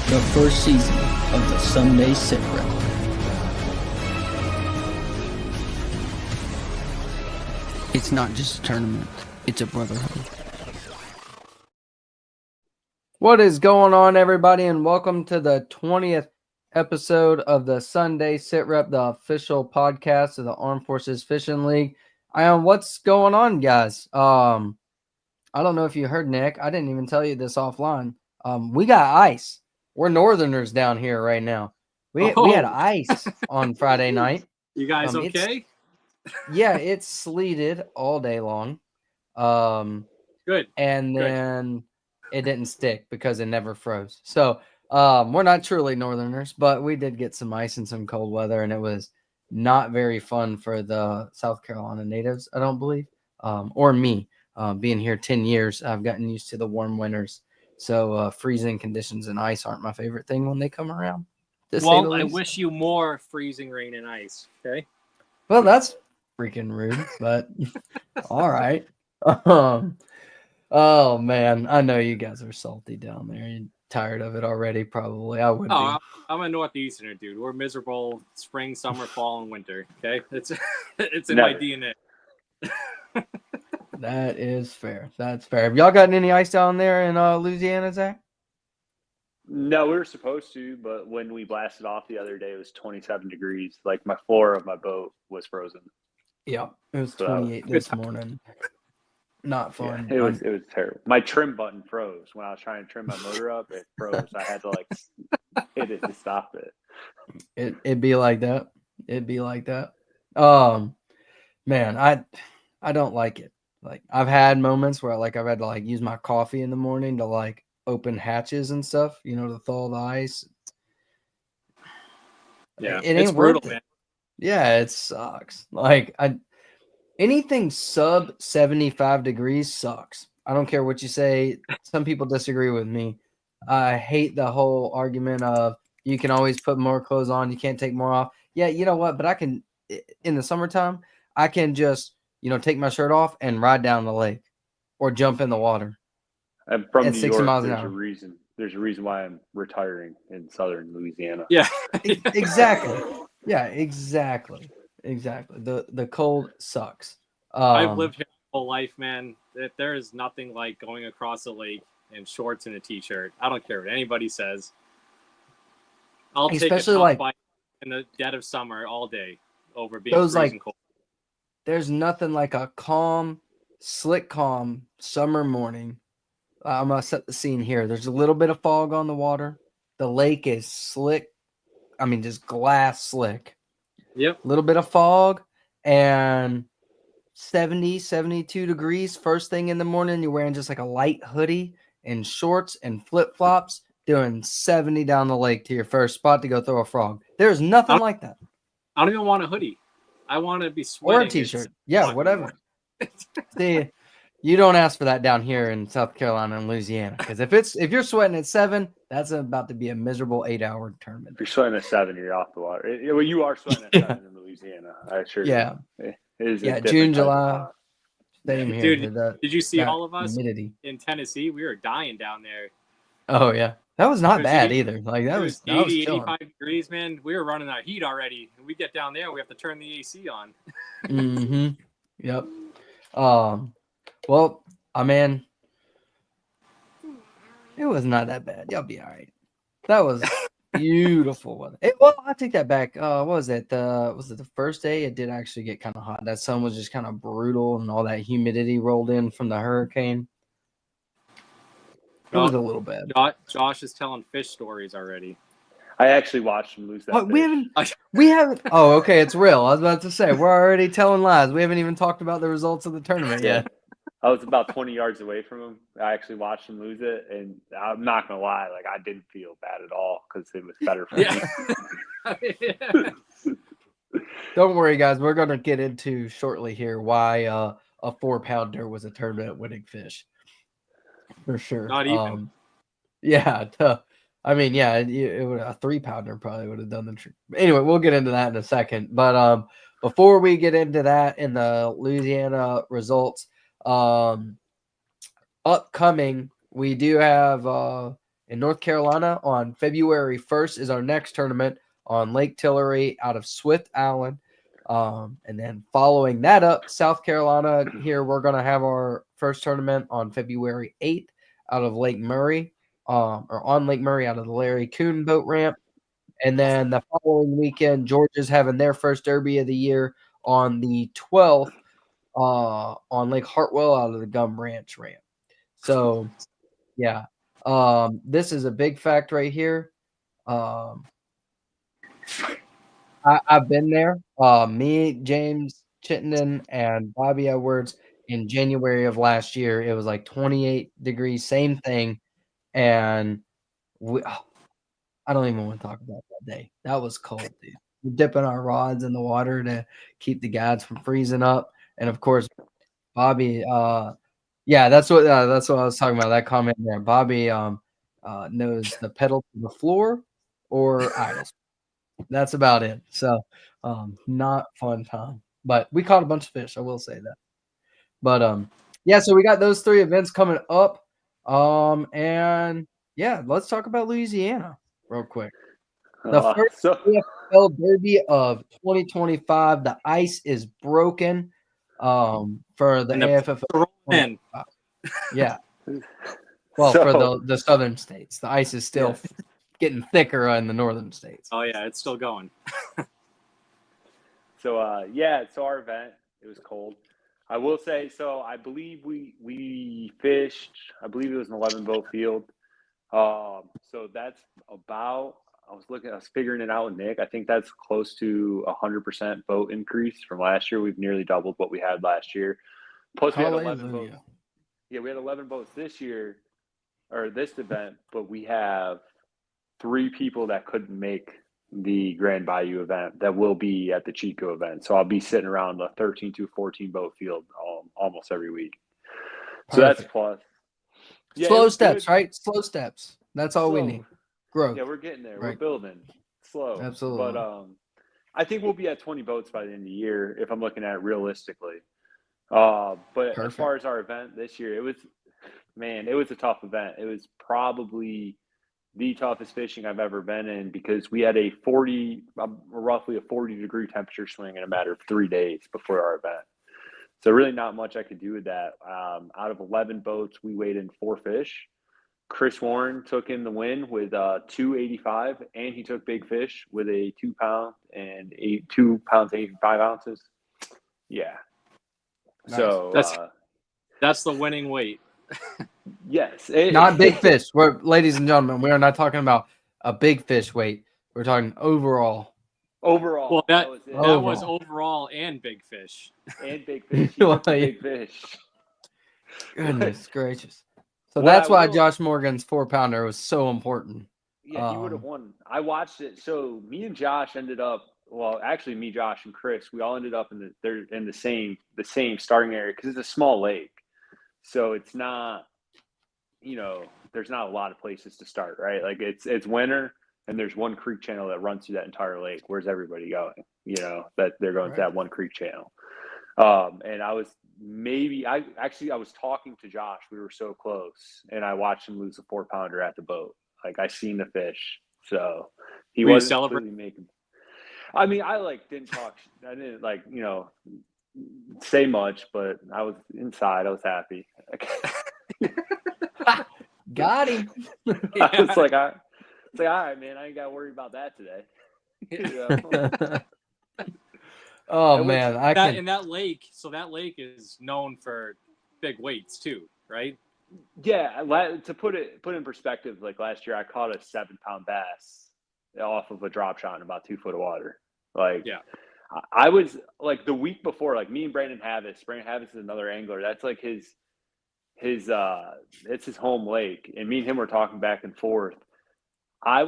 the first season of the Sunday SITREP. It's not just a tournament, it's a brotherhood. What is going on, everybody, and welcome to the 20th episode of the Sunday SITREP, the official podcast of the Armed Forces Fishing League. What's going on, guys? I don't know if you heard, Nick. I didn't even tell you this offline. We got ice. We're Northerners down here right now. We had ice on Friday night. You guys okay? It sleeted all day long. Good. And then it didn't stick because it never froze. So we're not truly Northerners, but we did get some ice and some cold weather, and it was not very fun for the South Carolina natives, I don't believe, or me. Being here 10 years, I've gotten used to the warm winters. So freezing conditions and ice aren't my favorite thing when they come around. Well, I wish you more freezing rain and ice, okay? Well, that's freaking rude, but all right. Oh, man, I know you guys are salty down there. You're tired of it already, probably. I would be. I'm a Northeasterner, dude. We're miserable spring, summer, fall, and winter, okay? It's in my DNA. That is fair. That's fair. Have y'all gotten any ice down there in Louisiana, Zach? No, we were supposed to, but when we blasted off the other day, it was 27 degrees. Like, my floor of my boat was frozen. Yeah, it was 28 this morning. Not fun. Yeah, it was terrible. My trim button froze when I was trying to trim my motor up. It froze. I had to hit it to stop it. It'd be like that. It'd be like that. Man, I don't like it. Like, I've had moments where I've had to use my coffee in the morning to open hatches and stuff, to thaw the ice. Yeah, it ain't it's brutal, worth it. Man. Yeah, it sucks. Anything sub 75 degrees sucks. I don't care what you say. Some people disagree with me. I hate the whole argument of you can always put more clothes on. You can't take more off. Yeah, you know what? But I can, in the summertime, I can just, take my shirt off and ride down the lake or jump in the water. I'm from at New 60 York. miles an There's hour. a reason. There's a reason why I'm retiring in southern Louisiana. Yeah. Exactly. Yeah, exactly. Exactly. The cold sucks. I've lived here my whole life, man. There is nothing like going across a lake in shorts and a t-shirt. I don't care what anybody says. I'll take a top bike in the dead of summer all day over being freezing cold. There's nothing like a slick calm summer morning. I'm going to set the scene here. There's a little bit of fog on the water. The lake is slick. I mean, just glass slick. Yep. A little bit of fog and 70, 72 degrees. First thing in the morning, you're wearing just a light hoodie and shorts and flip-flops, doing 70 down the lake to your first spot to go throw a frog. There's nothing like that. I don't even want a hoodie. I want to be sweating. Or a t-shirt. Yeah, whatever. See, you don't ask for that down here in South Carolina and Louisiana. Because if you're sweating at 7, that's about to be a miserable 8-hour tournament. If you're sweating at 7, you're off the water. Well, you are sweating at 7 in Louisiana. I assure you. Yeah. It is June, July. Same here. Dude, did you see all of us humidity in Tennessee? We were dying down there. Oh, yeah. That was not bad either. That was 80, 85 degrees, man. We were running out of heat already. And we get down there, we have to turn the AC on. Mm-hmm. Yep. Well, it was not that bad. Y'all be all right. That was beautiful weather. I take that back. What was it? Was it the first day? It did actually get kind of hot. That sun was just kind of brutal, and all that humidity rolled in from the hurricane. It was a little bad. Josh is telling fish stories already. I actually watched him lose that. We haven't. Oh, okay, it's real. I was about to say we're already telling lies. We haven't even talked about the results of the tournament yet. I was about 20 yards away from him. I actually watched him lose it, and I'm not gonna lie, I didn't feel bad at all because it was better for me. Don't worry, guys. We're gonna get into shortly here why a 4-pounder was a tournament-winning fish. For sure. Not even. It would a 3-pounder probably would have done the trick. Anyway, we'll get into that in a second. But before we get into that in the Louisiana results, upcoming, we do have In North Carolina, on February 1st is our next tournament on Lake Tillery out of Swift Island. And then following that up, South Carolina, here we're going to have our first tournament on February 8th out of Lake Murray, or on Lake Murray out of the Larry Coon boat ramp. And then the following weekend, Georgia's having their first derby of the year on the 12th on Lake Hartwell out of the Gum Ranch ramp. So, yeah, this is a big fact right here. I've been there. Me, James Chittenden, and Bobby Edwards in January of last year. It was like 28 degrees, same thing. And I don't even want to talk about that day. That was cold, dude. We're dipping our rods in the water to keep the guides from freezing up. And of course, Bobby, yeah, that's what I was talking about. That comment there. Bobby knows the pedal to the floor or idles. That's about it. So, not fun time, but we caught a bunch of fish. I will say that. But yeah, so we got those 3 events coming up. And yeah, let's talk about Louisiana real quick. The first AFFL Derby of 2025. The ice is broken. For the AFFL. Yeah. Well, for the southern states, the ice is still getting thicker in the northern states. Oh yeah, it's still going. So our event, it was cold. I will say, so I believe we fished, I believe it was an 11 boat field. So that's about, I was figuring it out with Nick. I think that's close to 100% boat increase from last year. We've nearly doubled what we had last year. Plus we had 11 boats. Yeah, we had 11 boats this year, or this event, but we have 3 people that couldn't make the Grand Bayou event that will be at the Chico event. So I'll be sitting around the 13 to 14 boat field almost every week. So that's plus. Yeah, slow steps, good. Right? Slow steps. That's all we need. Growth. Yeah, we're getting there. Right. We're building slow. Absolutely. But I think we'll be at 20 boats by the end of the year if I'm looking at it realistically. But Perfect. As far as our event this year, it was a tough event. It was probably the toughest fishing I've ever been in because we had roughly a 40-degree temperature swing in a matter of 3 days before our event. So really not much I could do with that. Out of 11 boats, we weighed in 4 fish. Chris Warren took in the win with 285, and he took big fish with a 2 pound and 2 pounds 85 ounces. Yeah. Nice. So that's the winning weight. Yes. Not big fish. Ladies and gentlemen, we are not talking about a big fish weight. We're talking overall. Overall. Well, that was overall and big fish. And big fish. Big fish. Goodness gracious. So that's why Josh Morgan's 4-pounder was so important. Yeah, he would have won. I watched it. So me and Josh ended up, well, actually me, Josh, and Chris, we all ended up in the same starting area because it's a small lake. So it's not, there's not a lot of places to start, right? Like it's winter and there's one creek channel that runs through that entire lake. Where's everybody going? That they're going to that one creek channel. And I was talking to Josh. We were so close, and I watched him lose a 4-pounder at the boat. Like I seen the fish, so he wasn't celebrating making. I mean, I didn't talk. I didn't say much, but I was inside. I was happy. Got him. I was like, all right, man. I ain't got to worry about that today. Oh man, that lake. So that lake is known for big weights too, right? Yeah. To put it in perspective, like last year, I caught a 7-pound bass off of a drop shot in about 2 foot of water. I was like the week before, like me and Brandon Havis. Brandon Havis is another angler. That's like his it's his home lake, and me and him were talking back and forth. I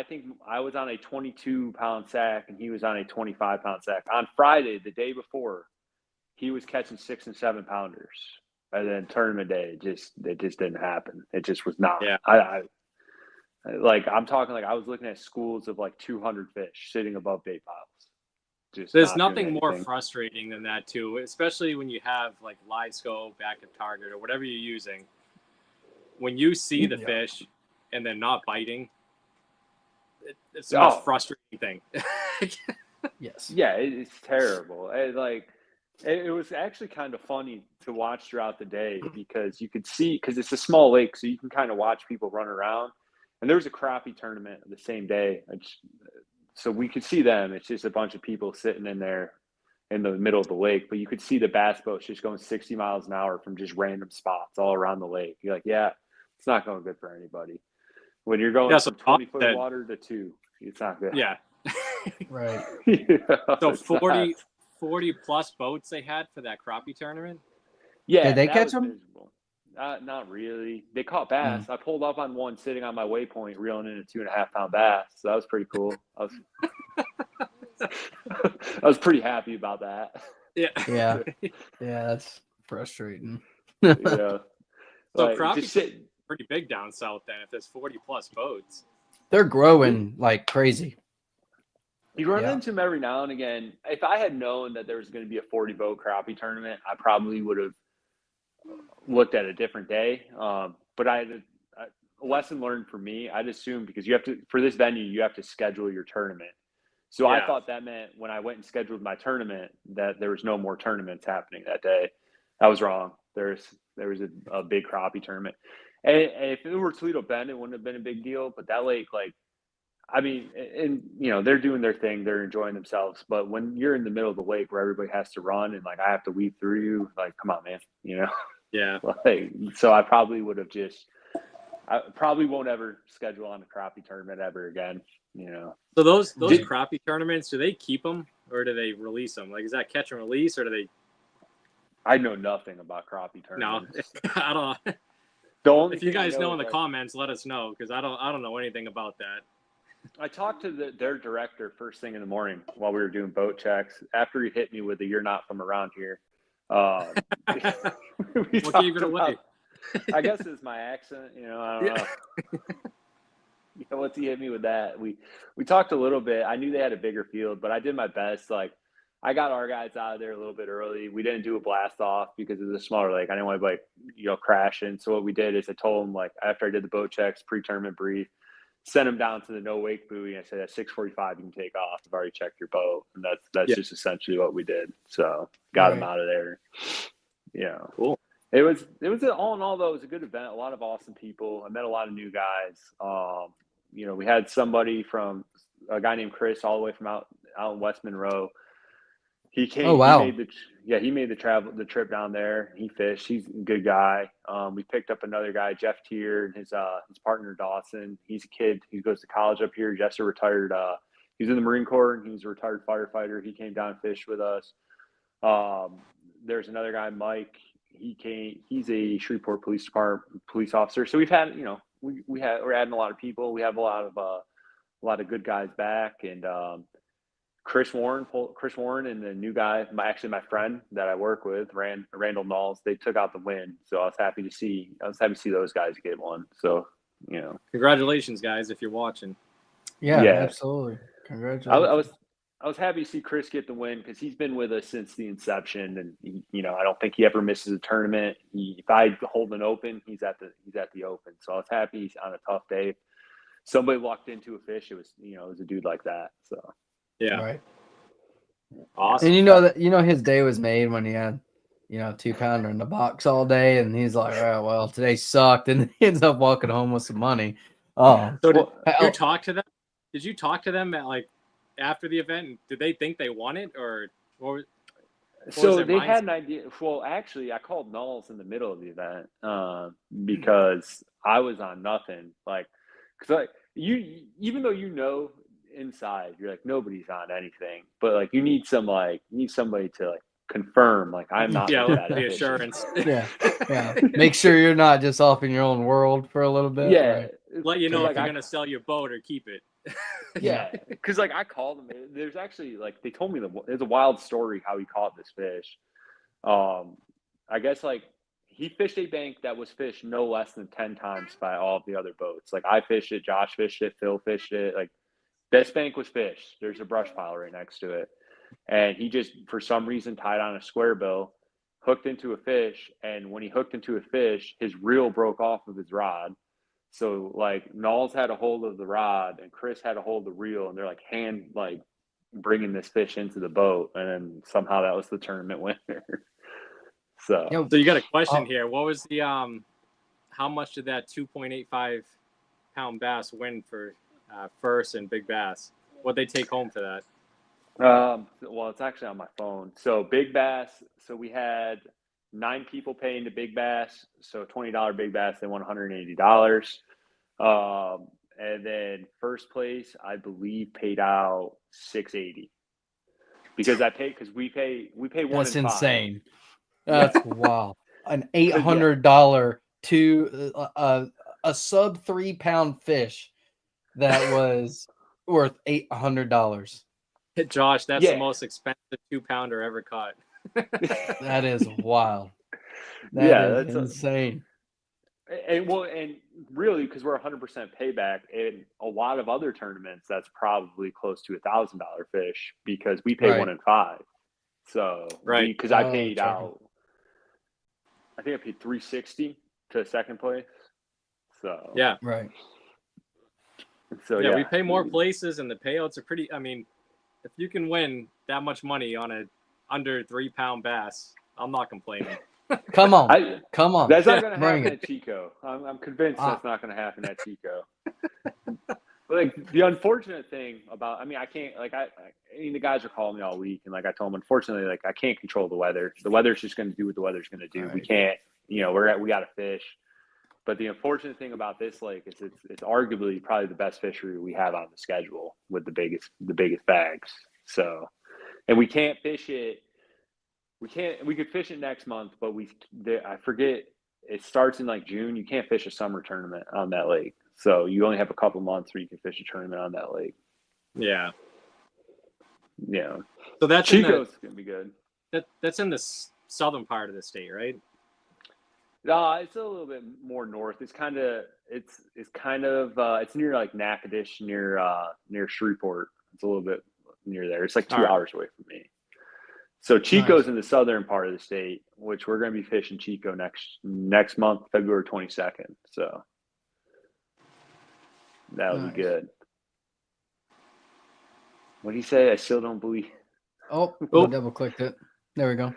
think I was on a 22-pound sack and he was on a 25-pound sack. On Friday, the day before, he was catching 6 and 7 pounders. And then tournament day, it just didn't happen. It just was not. Yeah. I'm talking I was looking at schools of 200 fish sitting above bait piles. There's nothing more frustrating than that too, especially when you have live scope, active target, or whatever you're using. When you see the fish and then not biting. It's the most frustrating thing. Yes. Yeah, it's terrible. It was actually kind of funny to watch throughout the day because you could see, because it's a small lake, so you can kind of watch people run around. And there was a crappie tournament the same day, so we could see them. It's just a bunch of people sitting in there in the middle of the lake, but you could see the bass boats just going 60 miles an hour from just random spots all around the lake. You're like, yeah, it's not going good for anybody. When you're going from 20-foot water to 2, it's not good. Yeah. Right. So 40 plus boats they had for that crappie tournament? Yeah. Did they catch them? Miserable. Not really. They caught bass. I pulled up on one sitting on my waypoint, reeling in a 2.5-pound bass. So that was pretty cool. I was pretty happy about that. Yeah. Yeah. That's frustrating. Yeah. So crappie's pretty big down south then if there's 40 plus boats. They're growing like crazy. You run into them every now and again. If I had known that there was going to be a 40-boat crappie tournament, I probably would have looked at a different day. But I had a lesson learned for me. I'd assume because you have to, for this venue, you have to schedule your tournament. So I thought that meant when I went and scheduled my tournament that there was no more tournaments happening that day. I was wrong. There was a big crappie tournament. And if it were Toledo Bend, it wouldn't have been a big deal. But that lake, I mean, and they're doing their thing, they're enjoying themselves. But when you're in the middle of the lake where everybody has to run and I have to weave through you, come on, man, Yeah. So I probably would have I probably won't ever schedule on a crappie tournament ever again. So those crappie tournaments, do they keep them or do they release them? Is that catch and release or do they? I know nothing about crappie tournaments. No, I don't. If you guys know in the comments, let us know because I don't know anything about that. I talked to their director first thing in the morning while we were doing boat checks. After he hit me with "You're not from around here," what gave it away? I guess it's my accent. I don't know. Once he hit me with that, we talked a little bit. I knew they had a bigger field, but I did my best. I got our guys out of there a little bit early. We didn't do a blast off because it was a smaller lake. I didn't want to crashing. So what we did is I told them after I did the boat checks, pre-tournament brief, sent them down to the no wake buoy and I said at 6:45 you can take off. I've already checked your boat, and that's just essentially what we did. So got them out of there. Yeah, cool. It was all in all though, it was a good event. A lot of awesome people. I met a lot of new guys. We had somebody from a guy named Chris all the way from out in West Monroe. He came. Oh, wow. He made the trip down there. He fished. He's a good guy. We picked up another guy, Jeff Tier, and his partner Dawson. He's a kid. He goes to college up here. Jeff's a retired. He's in the Marine Corps, and he's a retired firefighter. He came down and fished with us. There's another guy, Mike. He came. He's a Shreveport Police Department police officer. So we've had, we're adding a lot of people. We have a lot of good guys back, and Chris Warren and the new guy, my friend that I work with, Randall Knowles, they took out the win. So I was happy to see those guys get one. So, congratulations, guys, if you're watching. Yeah. Absolutely. Congratulations. I was happy to see Chris get the win because he's been with us since the inception, and I don't think he ever misses a tournament. If I hold an open, he's at the open. So I was happy on a tough day. Somebody walked into a fish. It was a dude like that. So. Yeah. Right. Awesome. And his day was made when he had, 2-pounder in the box all day, and he's like, "Oh, well, today sucked," and he ends up walking home with some money. Oh, so did you talk to them? Did you talk to them after the event? Did they think they won it, or what? So they had an idea. Well, actually, I called Knowles in the middle of the event because I was on nothing. Because even though inside you're nobody's on anything, but you need somebody to confirm I'm not the assurance. yeah make sure you're not just off in your own world for a little bit. Right? Let you know if you're gonna sell your boat or keep it. Because I called them. There's actually they told me there's a wild story how he caught this fish. I guess he fished a bank that was fished no less than 10 times by all of the other boats. I fished it, Josh fished it, Phil fished it. This bank was fished. There's a brush pile right next to it. And he just, for some reason, tied on a square bill, hooked into a fish. And when he hooked into a fish, his reel broke off of his rod. So like Knowles had a hold of the rod and Chris had a hold of the reel, and they're like bringing this fish into the boat, and then somehow that was the tournament winner. So you got a question here. What was the how much did that 2.85 pound bass win for first and big bass? What'd they take home for that? Well, it's actually on my phone. So big bass. So we had 9 people paying the big bass. So $20 big bass, they won $180. And then first place, I believe, paid out $680 because we pay 1 in 5. That's insane. That's wow. An $800 to a sub 3 pound fish that was worth $800. Josh, that's the most expensive 2-pounder ever caught. That is wild. That is insane. And really, because we're 100% payback, in a lot of other tournaments, that's probably close to $1,000 fish because we pay 1 in 5. So because I paid out, I think I paid $360 to second place. So So we pay more places, and the payouts are pretty. I mean, if you can win that much money on a under 3 pound bass, I'm not complaining. Come on. That's not going to happen at Chico. I'm convinced that's not going to happen at Chico. But like the unfortunate thing about, I mean, I can't the guys are calling me all week, and like I told them, unfortunately, like I can't control the weather. The weather's just going to do what the weather's going to do. Right. We can't, we got to fish. But the unfortunate thing about this lake is it's arguably probably the best fishery we have on the schedule with the biggest bags. So, and we can't fish it. We could fish it next month, but I forget, it starts in like June. You can't fish a summer tournament on that lake. So you only have a couple months where you can fish a tournament on that lake. Yeah. Yeah. So that's Chico's going to be good. That's in the southern part of the state, right? No, it's a little bit more north. It's near like Natchitoches, near Shreveport. It's a little bit near there. It's like 2 hours away from me. So Chico's in the southern part of the state, which we're going to be fishing Chico next month, February 22nd. So that'll be good. What do you say? I still don't believe. I double clicked it. There we go.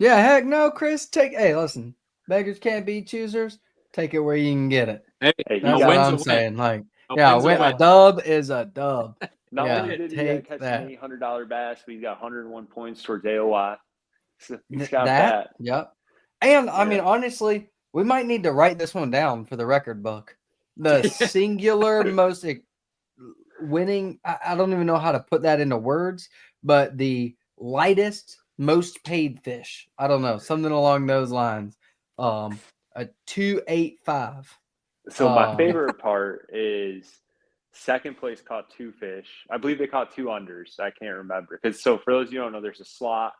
Yeah, heck no, Chris. Hey, listen. Beggars can't be choosers. Take it where you can get it. Hey, that's what I'm saying. Like, a dub is a dub. Not only did he catch an $800 bass, but he got 101 points towards AOI. So he's got that. Yep. And I mean, honestly, we might need to write this one down for the record book. The singular most winning. I don't even know how to put that into words, but the lightest, most paid fish. I don't know, something along those lines. A 285. So my favorite part is second place caught 2 fish. I believe they caught 2 unders. I can't remember. So for those of you who don't know, there's a slot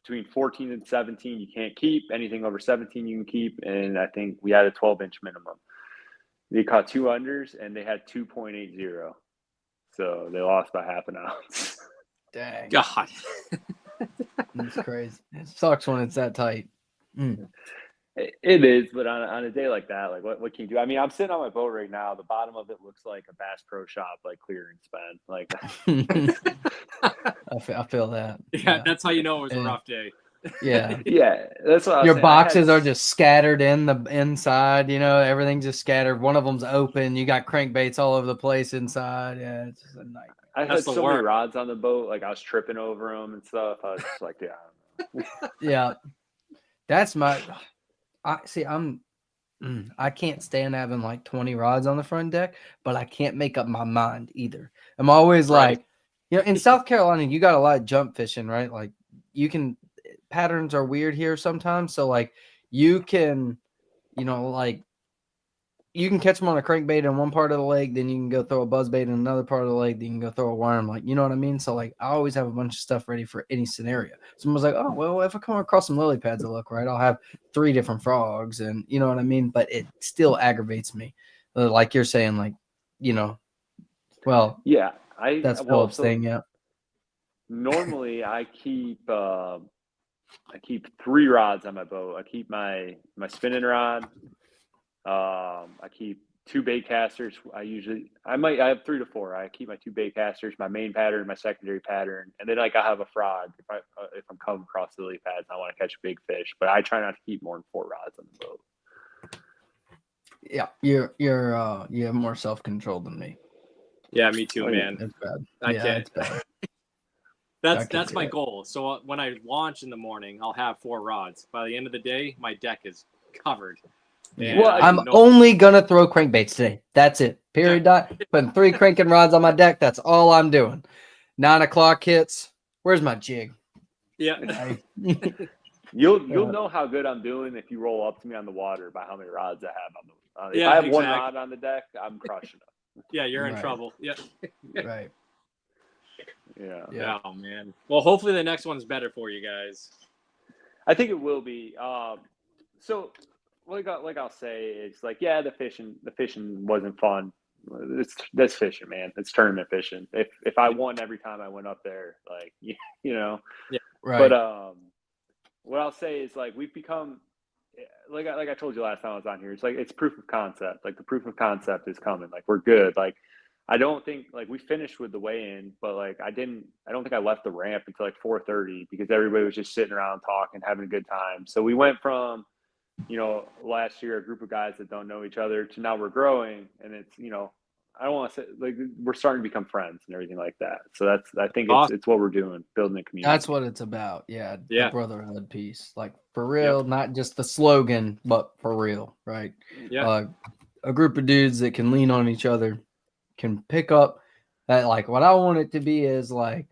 between 14 and 17 you can't keep. Anything over 17 you can keep. And I think we had a 12-inch minimum. They caught 2 unders, and they had 2.80. So they lost by half an ounce. Dang. God. That's crazy. It sucks when it's that tight. It is, but on a day like that, like what can you do? I mean, I'm sitting on my boat right now. The bottom of it looks like a Bass Pro Shop, like clearance bin. Like I feel that. Yeah, that's how you know it was a rough day. Yeah. Yeah, that's what your boxes are just scattered in the inside. Everything's just scattered. One of them's open. You got crankbaits all over the place inside. Yeah, it's just a nightmare. I had so many rods on the boat, like I was tripping over them and stuff. I was just like, I don't know. Yeah, that's my. I can't stand having like 20 rods on the front deck, but I can't make up my mind either. I'm always like, in South Carolina, you got a lot of jump fishing, right? Like patterns are weird here sometimes. So like you can, you can catch them on a crankbait in one part of the lake, then you can go throw a buzzbait in another part of the lake, then you can go throw a worm. Like, you know what I mean? So like I always have a bunch of stuff ready for any scenario. Someone's like, oh, well, if I come across some lily pads that look right, I'll have 3 different frogs, and you know what I mean? But it still aggravates me. Like you're saying, like, yeah, that's Philip's thing. Yeah. Normally I keep 3 rods on my boat. I keep my spinning rod. I keep 2 bait casters. I have 3 to 4. I keep my 2 bait casters, my main pattern, my secondary pattern, and then like I have a frog if I'm coming across the lily pads and I want to catch a big fish. But I try not to keep more than 4 rods on the boat. Yeah, you have more self-control than me. Yeah, me too, man. It's bad. I can't. It's bad. That's my goal. So when I launch in the morning, I'll have 4 rods. By the end of the day, my deck is covered. Yeah. Well, I'm only gonna throw crankbaits today. That's it. Period. Yeah. Putting 3 cranking rods on my deck. That's all I'm doing. 9 o'clock hits. Where's my jig? Yeah. You'll know how good I'm doing if you roll up to me on the water by how many rods I have on the. If I have 1 rod on the deck, I'm crushing it. Yeah, you're in trouble. Yeah. Right. Yeah. Oh man. Well, hopefully the next one's better for you guys. I think it will be. So like I'll say, it's like, yeah, the fishing wasn't fun. That's fishing, man. It's tournament fishing. If I won every time I went up there, like, you know. Yeah. Right. But what I'll say is, like, we've become, like I told you last time I was on here, it's like, it's proof of concept. Like, the proof of concept is coming. Like, we're good. Like, I don't think, like, we finished with the weigh-in, but like I don't think I left the ramp until like 4:30 because everybody was just sitting around talking, having a good time. So we went from, last year, a group of guys that don't know each other to now we're growing, and it's, I don't want to say, like, we're starting to become friends and everything like that. So I think it's what we're doing, building a community. That's what it's about. Yeah. The brotherhood piece, like, for real, not just the slogan, but for real. Right. Yeah. A group of dudes that can lean on each other, can pick up that, like, what I want it to be is like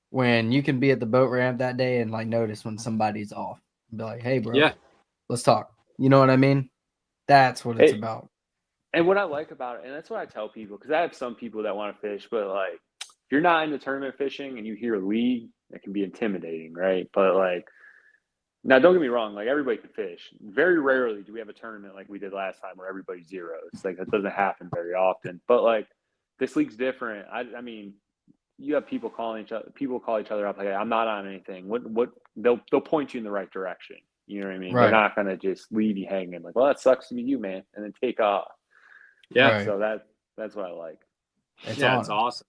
when you can be at the boat ramp that day and like notice when somebody's off and be like, hey bro, let's talk. You know what I mean? That's what it's about. And what I like about it, and that's what I tell people, because I have some people that want to fish, but like, if you're not into tournament fishing and you hear league, it can be intimidating, right? But like, now don't get me wrong, like, everybody can fish. Very rarely do we have a tournament like we did last time where everybody zeroes. Like, that doesn't happen very often. But like, this league's different. I mean, you have people call each other up like, I'm not on anything. What they'll point you in the right direction. You know what I mean? Right. They're not gonna just leave you hanging like, well, that sucks to be you, man, and then take off. Yeah. Right. So that's what I like. It's awesome.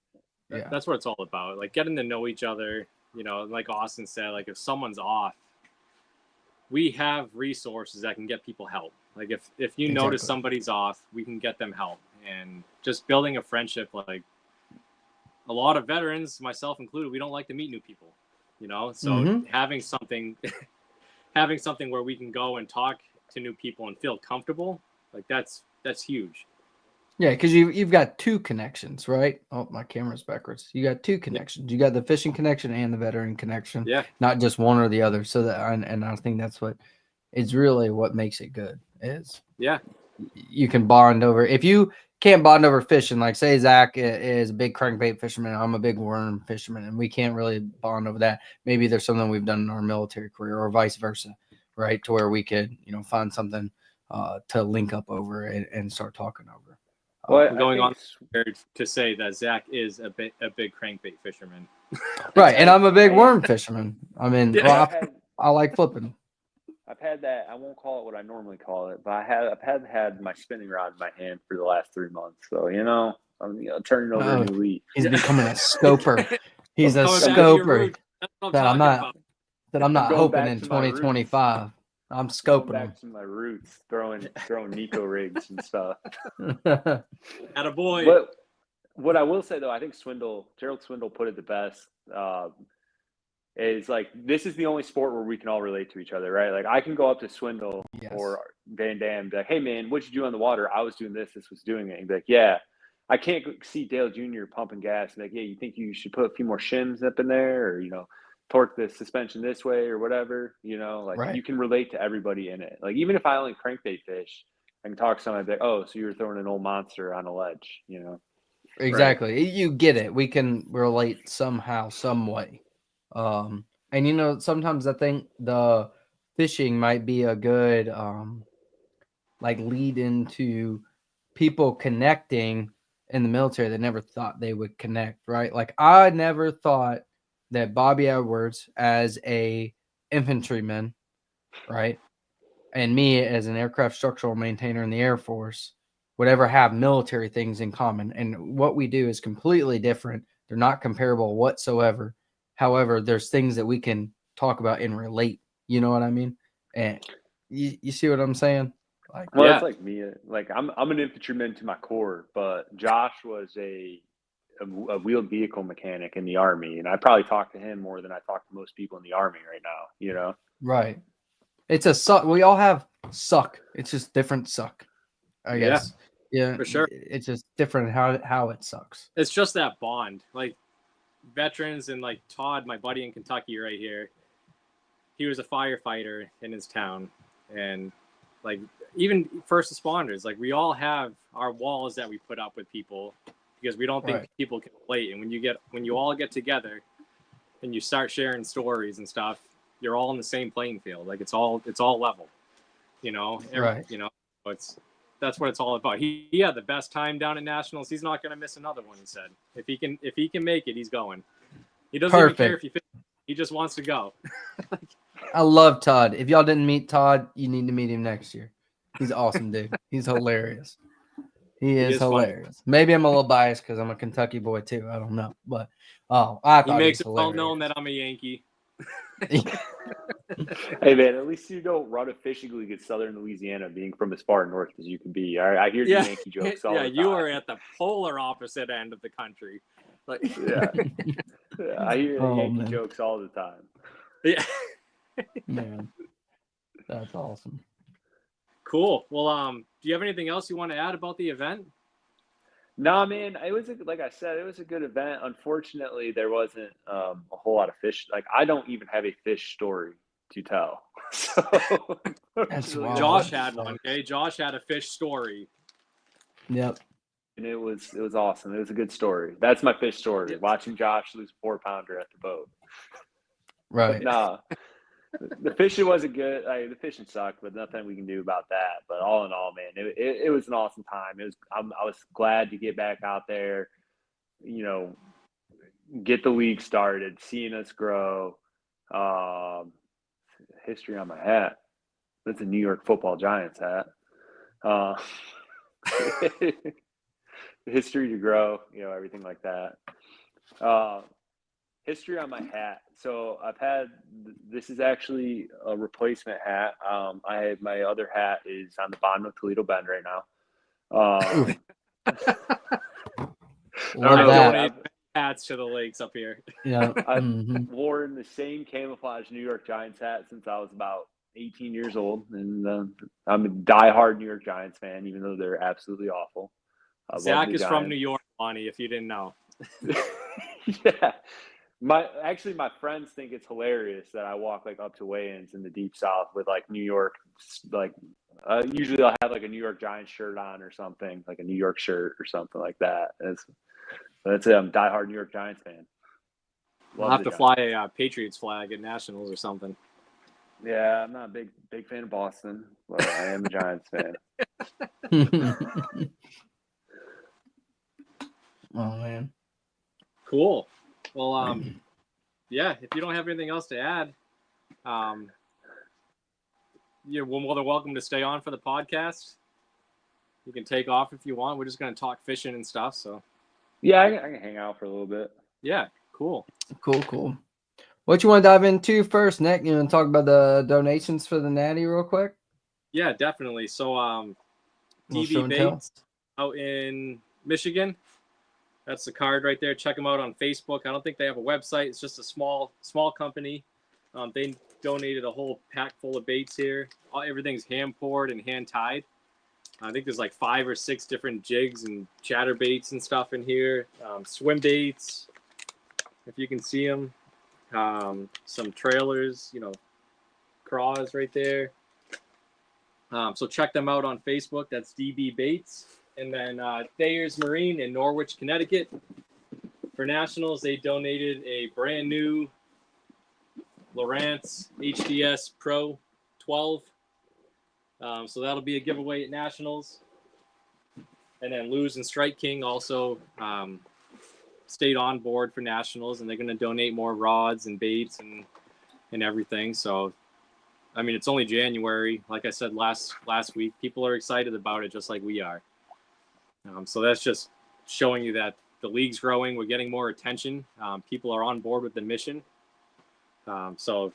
Yeah. That's what it's all about. Like, getting to know each other, like Austin said, like, if someone's off, we have resources that can get people help. Like, if you notice somebody's off, we can get them help. And just building a friendship, like, a lot of veterans, myself included, we don't like to meet new people, so having something where we can go and talk to new people and feel comfortable, like, that's huge. Yeah, because you've got 2 connections, right? Oh, my camera's backwards. You got 2 connections. You got the fishing connection and the veteran connection. Yeah. Not just one or the other. So that, and I think that's what is really what makes it good is. Yeah. You can bond over. If you can't bond over fishing, like, say Zach is a big crankbait fisherman, I'm a big worm fisherman, and we can't really bond over that. Maybe there's something we've done in our military career or vice versa, right? To where we could, find something to link up over and start talking over. Well, going on to say that Zach is a big crankbait fisherman. Right, and I'm a big worm fisherman. I mean, I like flipping. I've had that. I won't call it what I normally call it, but I've had my spinning rod in my hand for the last 3 months. So, I'm turning over a new leaf. He's becoming a scoper. He's a scoper that I'm not hoping in 2025. I'm scoping back to my roots, throwing Nico rigs and stuff. Attaboy. But what I will say, though, I think Gerald Swindle put it the best. Is like, this is the only sport where we can all relate to each other, right? Like, I can go up to Swindle or Van Dam and be like, hey man, what'd you do on the water? I was doing this was doing it. And be like, yeah. I can't see Dale Jr. pumping gas and like, yeah, you think you should put a few more shims up in there, or, torque the suspension this way or whatever, You can relate to everybody in it. Like, even if I only crankbait fish, I can talk to somebody like, oh, so you were throwing an old monster on a ledge, Exactly. Right. You get it. We can relate somehow, some way. And sometimes I think the fishing might be a good like lead into people connecting in the military that never thought they would connect, right? Like, I never thought that Bobby Edwards as a infantryman, right, and me as an aircraft structural maintainer in the Air Force would ever have military things in common. And what we do is completely different. They're not comparable whatsoever. However, there's things that we can talk about and relate. You know what I mean? And you see what I'm saying? Like, well, it's like me. Like I'm an infantryman to my core, but Josh was a wheeled vehicle mechanic in the Army, and I probably talk to him more than I talk to most people in the Army right now. You know? Right. It's a suck. We all have suck. It's just different suck. I guess. Yeah, for sure. It's just different how it sucks. It's just that bond, like veterans and like Todd, my buddy in Kentucky right here. He was a firefighter in his town, and like even first responders, like we all have our walls that we put up with people because we don't think people can relate. And when you all get together and you start sharing stories and stuff, you're all in the same playing field. Like it's all level, you know. You know, that's what it's all about. He had the best time down at Nationals. He's not going to miss another one. He said, if he can make it, he's going. He doesn't even care if he finish. He just wants to go. I love Todd. If y'all didn't meet Todd, you need to meet him next year. He's awesome, dude. He's hilarious. He is hilarious. Fun. Maybe I'm a little biased because I'm a Kentucky boy too. I don't know, but I thought he makes it well known that I'm a Yankee. Hey man, at least you don't run a fishing league in Southern Louisiana, being from as far north as you can be. I hear the Yankee jokes all the time. You are at the polar opposite end of the country. Like, I hear the Yankee jokes all the time. Yeah, man, that's awesome. Cool. Well, do you have anything else you want to add about the event? No, man, like I said, it was a good event. Unfortunately, there wasn't a whole lot of fish. Like, I don't even have a fish story to tell. So that's wild. Josh had one. Okay, Josh had a fish story. Yep. And it was awesome. It was a good story. That's my fish story. Yep. Watching Josh lose a 4-pounder at the boat. Right. Nah. The fishing wasn't good. The fishing sucked, but nothing we can do about that. But all in all, man, it was an awesome time. I was glad to get back out there, you know, get the league started, seeing us grow. History on my hat. That's a New York Football Giants hat. History to grow, you know, everything like that. History on my hat. So this is actually a replacement hat. My other hat is on the bottom of Toledo Bend right now. Love that. Hats to the lakes up here. Yeah. I've worn the same camouflage New York Giants hat since I was about 18 years old. And I'm a diehard New York Giants fan, even though they're absolutely awful. Zach is from New York, Lonnie, if you didn't know. Yeah. My friends think it's hilarious that I walk like up to weigh-ins in the deep south with like New York, like usually I'll have like a New York Giants shirt on or something, like a New York shirt or something like that. That's it. I'm a diehard New York Giants fan. I'll have to fly a Patriots flag at Nationals or something. Yeah, I'm not a big fan of Boston, but I am a Giants fan. Oh man. Cool. Well, yeah, if you don't have anything else to add, you're more than welcome to stay on for the podcast. You can take off if you want. We're just going to talk fishing and stuff. So, yeah, I can hang out for a little bit. Yeah, cool. Cool. What you want to dive into first, Nick? You want to talk about the donations for the Natty real quick? Yeah, definitely. So, DB Baits out in Michigan. That's the card right there. Check them out on Facebook. I don't think they have a website. It's just a small company. They donated a whole pack full of baits here. Everything's hand poured and hand tied. I think there's like 5 or 6 different jigs and chatter baits and stuff in here. Swim baits, if you can see them. Some trailers, you know, craws right there. So check them out on Facebook. That's DB Baits. And then Thayer's Marine in Norwich, Connecticut. For Nationals, they donated a brand new Lowrance HDS Pro 12. So that'll be a giveaway at Nationals. And then Luz and Strike King also stayed on board for Nationals, and they're going to donate more rods and baits and everything. So, I mean, it's only January. Like I said last week, people are excited about it just like we are. So that's just showing you that the league's growing. We're getting more attention. People are on board with the mission. So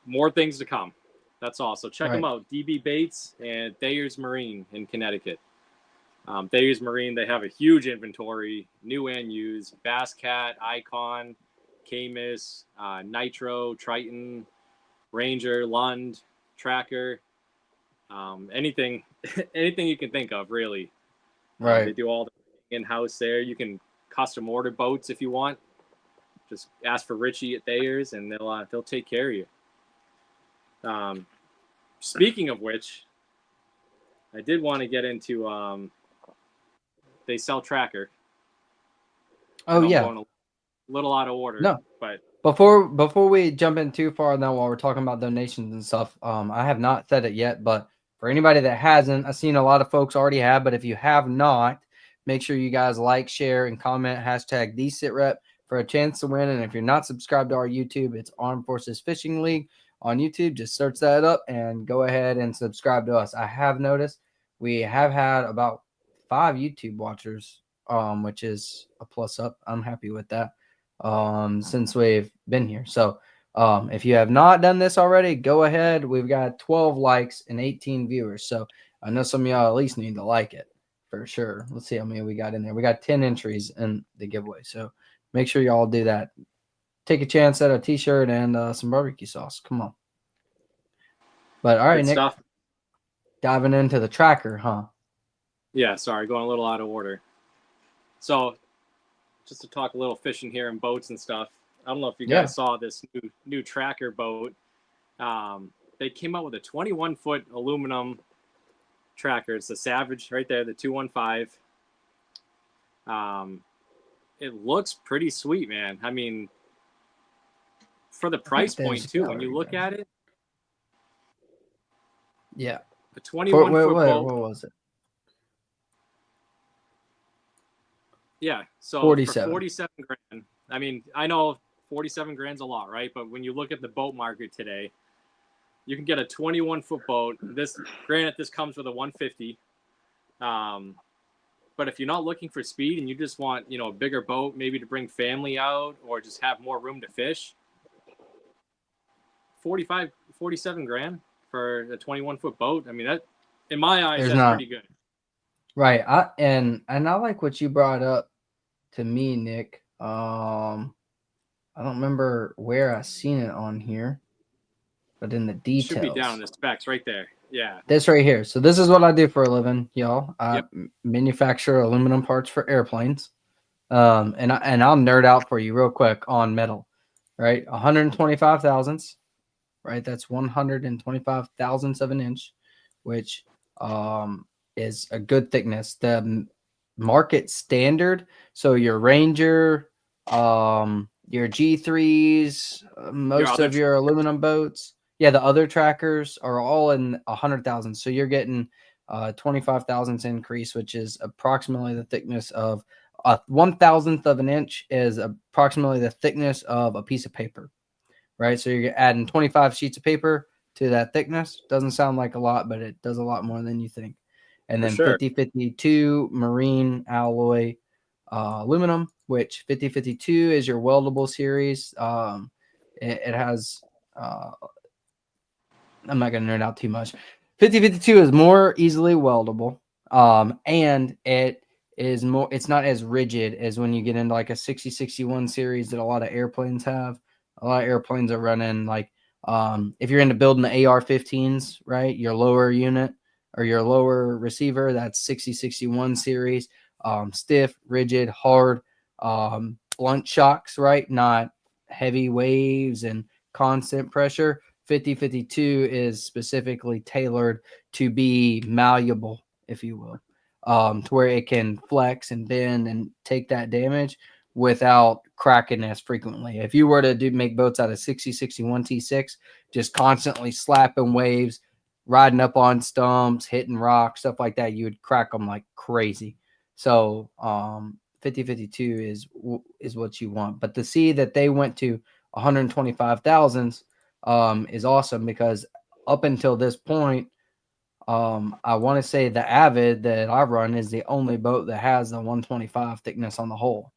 more things to come. That's all. So check them out. DB Baits and Thayer's Marine in Connecticut. Thayer's Marine, they have a huge inventory, new and used, Bass Cat, Icon, Camus, Nitro, Triton, Ranger, Lund, Tracker, anything you can think of, really. Right. They do all the in-house there. You can custom order boats if you want. Just ask for Richie at Thayer's, and they'll take care of you. Speaking of which, I did want to get into they sell Tracker. Oh, yeah. Going a little out of order. No, but before we jump in too far now, while we're talking about donations and stuff, I have not said it yet, but for anybody that hasn't, I've seen a lot of folks already have, but if you have not, make sure you guys like, share, and comment hashtag #TheSITREP for a chance to win. And if you're not subscribed to our YouTube, it's Armed Forces Fishing League on YouTube. Just search that up and go ahead and subscribe to us. I have noticed we have had about 5 YouTube watchers, which is a plus up. I'm happy with that since we've been here. So if you have not done this already, go ahead. We've got 12 likes and 18 viewers. So I know some of y'all at least need to like it for sure. Let's see how many we got in there. We got 10 entries in the giveaway. So make sure y'all do that. Take a chance at a t-shirt and some barbecue sauce. Come on. But all right, Nick, stuff. Diving into the Tracker, huh? Yeah, sorry, going a little out of order. So just to talk a little fishing here and boats and stuff. I don't know if you guys saw this new Tracker boat. They came out with a 21-foot aluminum Tracker. It's the Savage right there, the 215. It looks pretty sweet, man. I mean, for the price point too, when you look at it. Yeah. A 21-foot boat. What was it? Yeah, so 47. For 47 grand. I mean, I know 47 grand's a lot, right? But when you look at the boat market today, you can get a 21-foot boat. Granted, this comes with a 150. But if you're not looking for speed and you just want, a bigger boat, maybe to bring family out or just have more room to fish, 47 grand for a 21-foot boat. I mean, that, in my eyes, that's pretty good. Right. I like what you brought up to me, Nick. I don't remember where I seen it on here, but in the details. It should be down in the specs right there. Yeah. This right here. So this is what I do for a living, y'all. I manufacture aluminum parts for airplanes. And I'll nerd out for you real quick on metal, right? 125 thousandths, right? That's 125 thousandths of an inch, which is a good thickness. The market standard, so your Ranger, your G3s, most of your aluminum boats, the other Trackers are all in 100,000. So you're getting 25 thousandths increase, which is approximately the thickness of 1,000th of an inch is approximately the thickness of a piece of paper, right? So you're adding 25 sheets of paper to that thickness. Doesn't sound like a lot, but it does a lot more than you think. And then 5052 marine alloy aluminum, which 5052 is your weldable series. It has, I'm not going to nerd out too much. 5052 is more easily weldable, and it is more. It's not as rigid as when you get into like a 6061 series that a lot of airplanes have. A lot of airplanes are running like, if you're into building the AR-15s, right, your lower unit or your lower receiver, that's 6061 series, stiff, rigid, hard, blunt shocks, right, not heavy waves and constant pressure. 5052 is specifically tailored to be malleable, if you will, to where it can flex and bend and take that damage without cracking as frequently. If you were to make boats out of 6061 T6, just constantly slapping waves, riding up on stumps, hitting rocks, stuff like that, you would crack them like crazy. So 5052 is what you want. But to see that they went to 125 thousandths is awesome, because up until this point, I want to say the Avid that I run is the only boat that has the 125 thickness on the hull.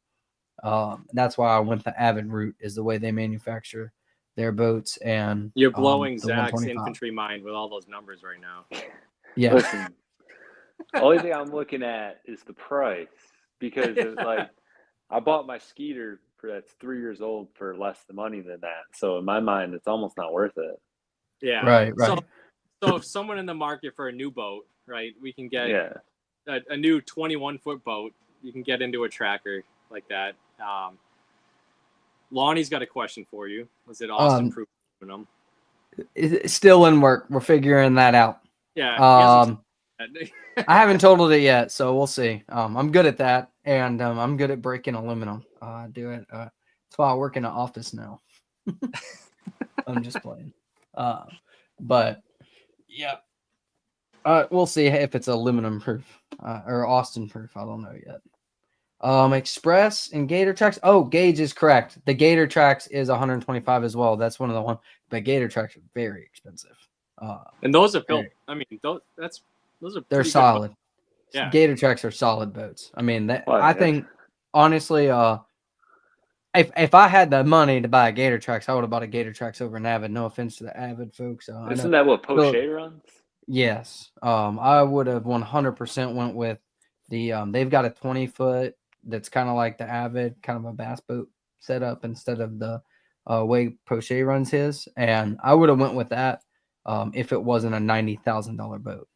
That's why I went the Avid route, is the way they manufacture their boats. And you're blowing the Zach's 125. infantry mind with all those numbers right now. Yeah. Listen, only thing I'm looking at is the price, because I bought my Skeeter that's 3 years old for less the money than that. So in my mind, it's almost not worth it. Yeah. Right. So if someone in the market for a new boat, right, we can get a new 21-foot boat. You can get into a tracker like that. Lonnie's got a question for you. Was it Austin Proof aluminum? It's still in work. We're figuring that out. Yeah. I haven't totaled it yet, so we'll see. I'm good at that, and I'm good at breaking aluminum. I do it. That's why I work in an office now. I'm just playing. But yeah, we'll see if it's aluminum proof or Austin proof. I don't know yet. Express and Gator Tracks. Oh, Gauge is correct. The Gator Tracks is 125 as well. That's one of the ones. But Gator Tracks are very expensive. And those are built. I mean, those are they're solid. Yeah, Gator Tracks are solid boats. I mean, I think honestly, if I had the money to buy a Gator Tracks, I would have bought a Gator Tracks over an Avid. No offense to the Avid folks. Isn't that what Poche runs? Yes. I would have 100% went with the. They've got a 20-foot that's kind of like the Avid, kind of a bass boat setup instead of the way Poche runs his, and I would have went with that if it wasn't a $90,000 boat.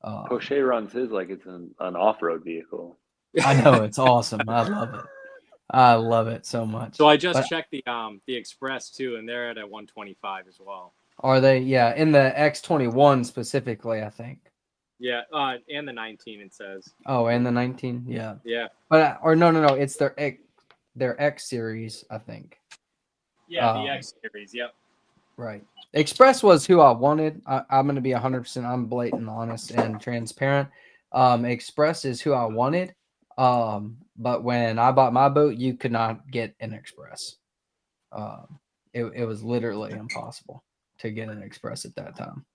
Poche runs his like it's an off-road vehicle. I know, it's awesome. I love it. I love it so much. So I just checked the Express too, and they're at a 125 as well. Are they? Yeah, in the X21 specifically, I think. Yeah, and the 19 it says. Oh, and the 19, yeah. Yeah. But no, it's their X series, I think. Yeah, the X series. Yep. Right. Express was who I wanted. I'm going to be 100%. I'm blatant, honest, and transparent. Express is who I wanted. But when I bought my boat, you could not get an Express. It was literally impossible to get an Express at that time.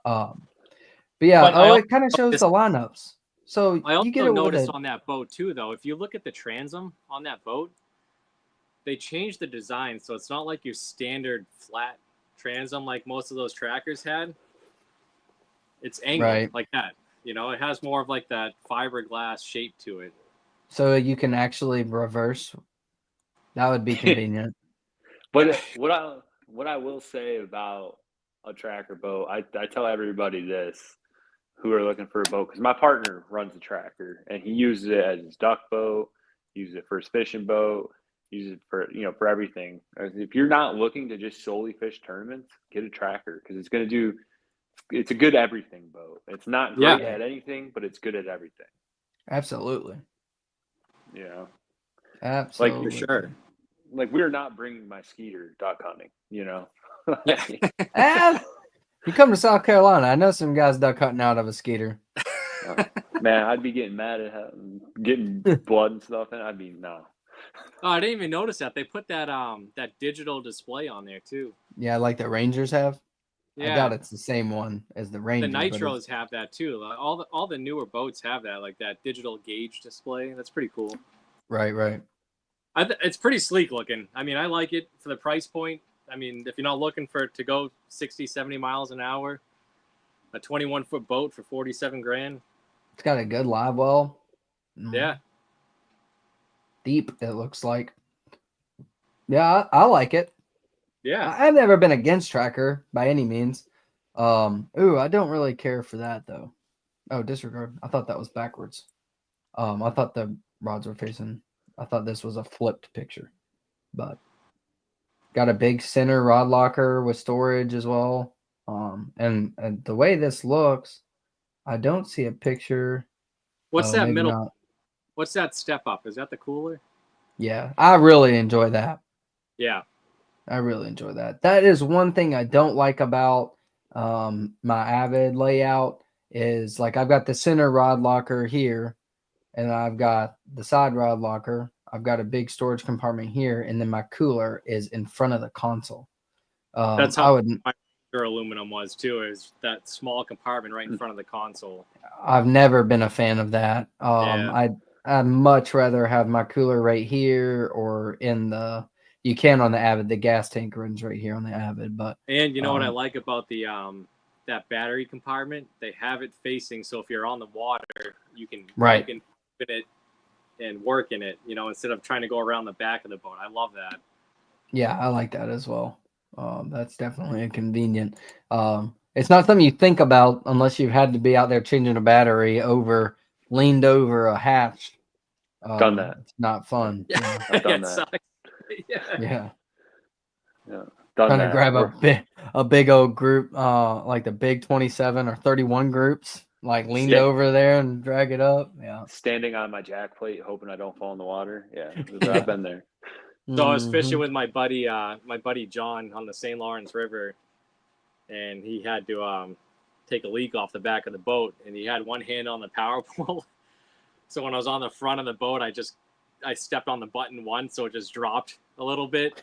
But yeah, it kind of shows the lineups. So I also you get it noticed on that boat too, though. If you look at the transom on that boat, they changed the design, so it's not like your standard flat transom like most of those trackers had. It's angled like that. You know, it has more of like that fiberglass shape to it. So you can actually reverse. That would be convenient. But what I will say about a tracker boat, I tell everybody this who are looking for a boat, because my partner runs a tracker and he uses it as his duck boat, uses it for his fishing boat, uses it for for everything. If you're not looking to just solely fish tournaments, get a tracker, because it's a good everything boat. It's not great at anything, but it's good at everything. Absolutely. Yeah. Absolutely. Like for sure. Like we're not bringing my Skeeter duck hunting, You come to South Carolina, I know some guys duck hunting out of a Skeeter. Man, I'd be getting mad at him, getting blood and stuff, and I'd be no. Oh, I didn't even notice that they put that that digital display on there too. Yeah, like the Rangers have. Yeah. I doubt it's the same one as the Rangers. The Nitros have that too. Like all the newer boats have that, like that digital gauge display. That's pretty cool. Right. It's pretty sleek looking. I mean, I like it for the price point. I mean, if you're not looking for it to go 60, 70 miles an hour, a 21-foot boat for $47,000. It's got a good live well. Yeah. Deep, it looks like. Yeah, I like it. Yeah. I've never been against tracker by any means. I don't really care for that though. Oh, disregard. I thought that was backwards. I thought the rods were facing. I thought this was a flipped picture, but got a big center rod locker with storage as well. And the way this looks, I don't see a picture. What's that middle? Not. What's that step up? Is that the cooler? Yeah, I really enjoy that. Yeah. I really enjoy that. That is one thing I don't like about my Avid layout is like I've got the center rod locker here and I've got the side rod locker. I've got a big storage compartment here, and then my cooler is in front of the console. That's how pure aluminum was too. Is that small compartment right in front of the console. I've never been a fan of that. Yeah. I'd much rather have my cooler right here or in the. You can on the Avid. The gas tank runs right here on the Avid, but and you know what I like about the that battery compartment? They have it facing, so if you're on the water, you can open it and work in it. You know, instead of trying to go around the back of the boat. I love that. Yeah, I like that as well. That's definitely convenient. It's not something you think about unless you've had to be out there changing a battery leaned over a hatch. Done that. It's not fun. Yeah, I've done that. Yeah. Done Trying that. to grab a big old group, like the big 27 or 31 groups, like leaned over there and drag it up. Yeah. Standing on my jack plate, hoping I don't fall in the water. Yeah, I've been there. So I was fishing with my buddy John on the St. Lawrence River, and he had to take a leak off the back of the boat, and he had one hand on the power pole. So when I was on the front of the boat, I stepped on the button once, so it just dropped a little bit,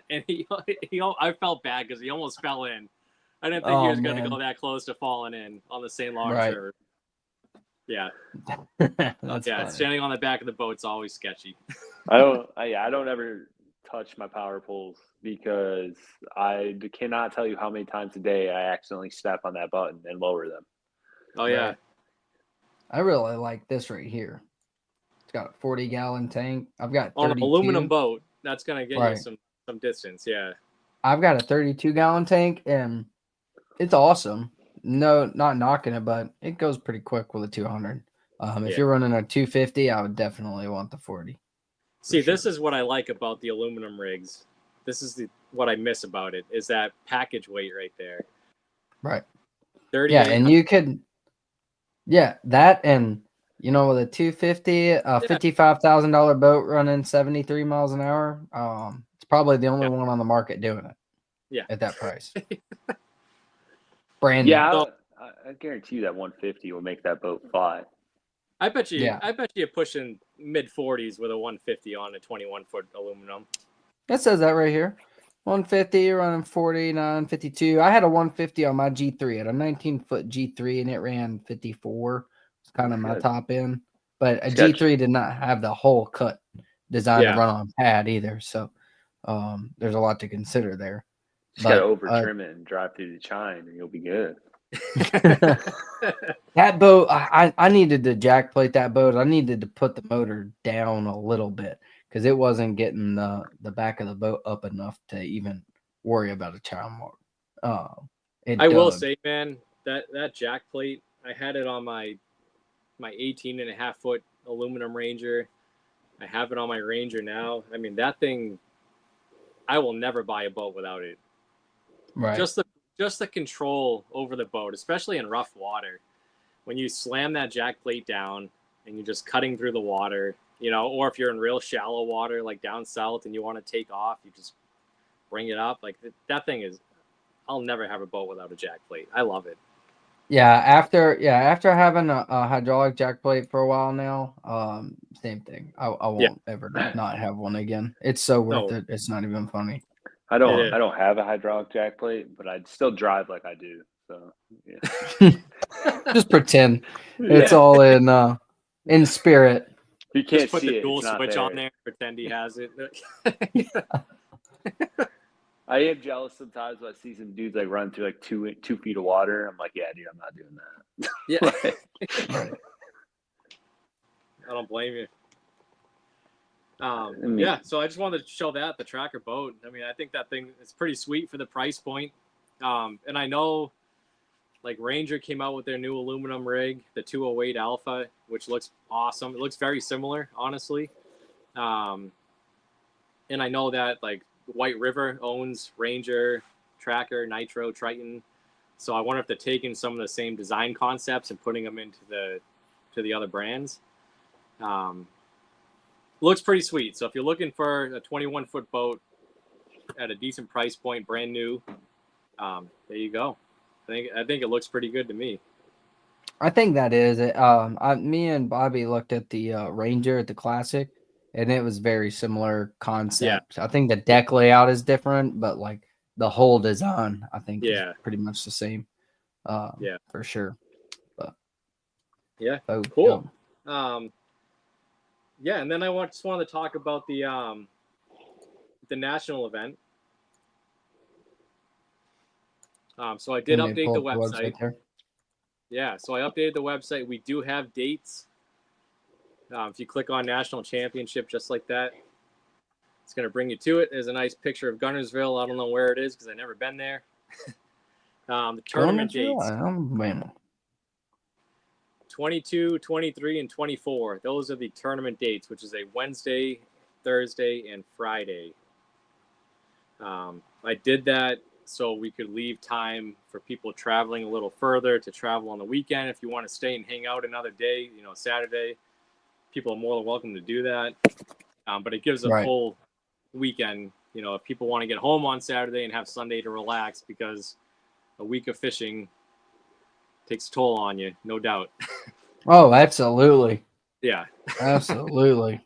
and I felt bad because he almost fell in. I didn't think he was going to go that close to falling in on the St. Lawrence River. Yeah. Funny. Standing on the back of the boat's always sketchy. I don't ever touch my power poles because I cannot tell you how many times a day I accidentally step on that button and lower them. Oh yeah. I really like this right here. It's got a 40-gallon tank. I've got 32. On an aluminum boat, that's going to get you some distance, yeah. I've got a 32-gallon tank, and it's awesome. No, not knocking it, but it goes pretty quick with a 200. If you're running a 250, I would definitely want the 40. See, this is what I like about the aluminum rigs. This is what I miss about it, is that package weight right there. Right. 30. Yeah, and you could, that and, with a 250, a $55,000 boat running 73 miles an hour, it's probably the only one on the market doing it. Yeah. At that price. Brand new. Yeah, I guarantee you that 150 will make that boat fly. I bet you're pushing mid-40s with a 150 on a 21-foot aluminum. It says that right here. 150 running 49.52. I had a 150 on my G3. I had a 19-foot G3, and it ran 54. It's kind of my top end. But a G3 did not have the whole cut designed to run on pad either. So there's a lot to consider there. Just got to over-trim it and drive through the chine, and you'll be good. That boat, I needed to jack plate that boat. I needed to put the motor down a little bit because it wasn't getting the back of the boat up enough to even worry about a chine mark. I will say, man, that jack plate, I had it on my 18.5-foot aluminum Ranger. I have it on my Ranger now. I mean, that thing, I will never buy a boat without it. Right. Just the control over the boat, especially in rough water, when you slam that jack plate down and you're just cutting through the water, or if you're in real shallow water, like down south, and you want to take off, you just bring it up. Like that thing is, I'll never have a boat without a jack plate. I love it. Yeah. After having a hydraulic jack plate for a while now, same thing. I won't ever not have one again. It's so worth it. It's not even funny. I don't have a hydraulic jack plate, but I'd still drive like I do. So yeah. Just pretend it's all in spirit. You can't just put see the it. dual switch on there, pretend he has it. I am jealous sometimes when I see some dudes like run through like 2 feet of water. I'm like, yeah, dude, I'm not doing that. Yeah. I don't blame you. So I just wanted to show the tracker boat. I mean, I think that thing is pretty sweet for the price point. And I know like Ranger came out with their new aluminum rig, the 208 Alpha, which looks awesome. It looks very similar, honestly. And I know that like White River owns Ranger, Tracker, Nitro, Triton. So I wonder if they're taking some of the same design concepts and putting them into the other brands. Looks pretty sweet. So if you're looking for a 21-foot boat at a decent price point, brand new, there you go. I think it looks pretty good to me. I think that is it. Me and Bobby looked at the Ranger at the Classic, and it was very similar concept. Yeah. I think the deck layout is different, but like the whole design, I think, is Yeah. pretty much the same. Yeah. For sure. But yeah, oh, cool. Yeah, and then I just wanted to talk about the national event. So I did update the website. Yeah, so I updated the website. We do have dates. If you click on National Championship just like that, it's going to bring you to it. There's a nice picture of Gunnersville. I don't know where it is because I've never been there. The tournament dates. 22, 23, and 24. Those are the tournament dates, which is a Wednesday, Thursday, and Friday. I did that so we could leave time for people traveling a little further to travel on the weekend. If you want to stay and hang out another day, Saturday, people are more than welcome to do that. But it gives a full weekend, if people want to get home on Saturday and have Sunday to relax, because a week of fishing takes a toll on you, no doubt. Oh, absolutely. Yeah. Absolutely.